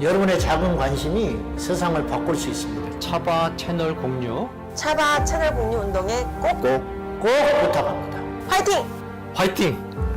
여러분의 작은 관심이 세상을 바꿀 수 있습니다. 차바 채널 공유 차바 채널 공유 운동에 꼭 꼭 부탁합니다. 화이팅! 화이팅!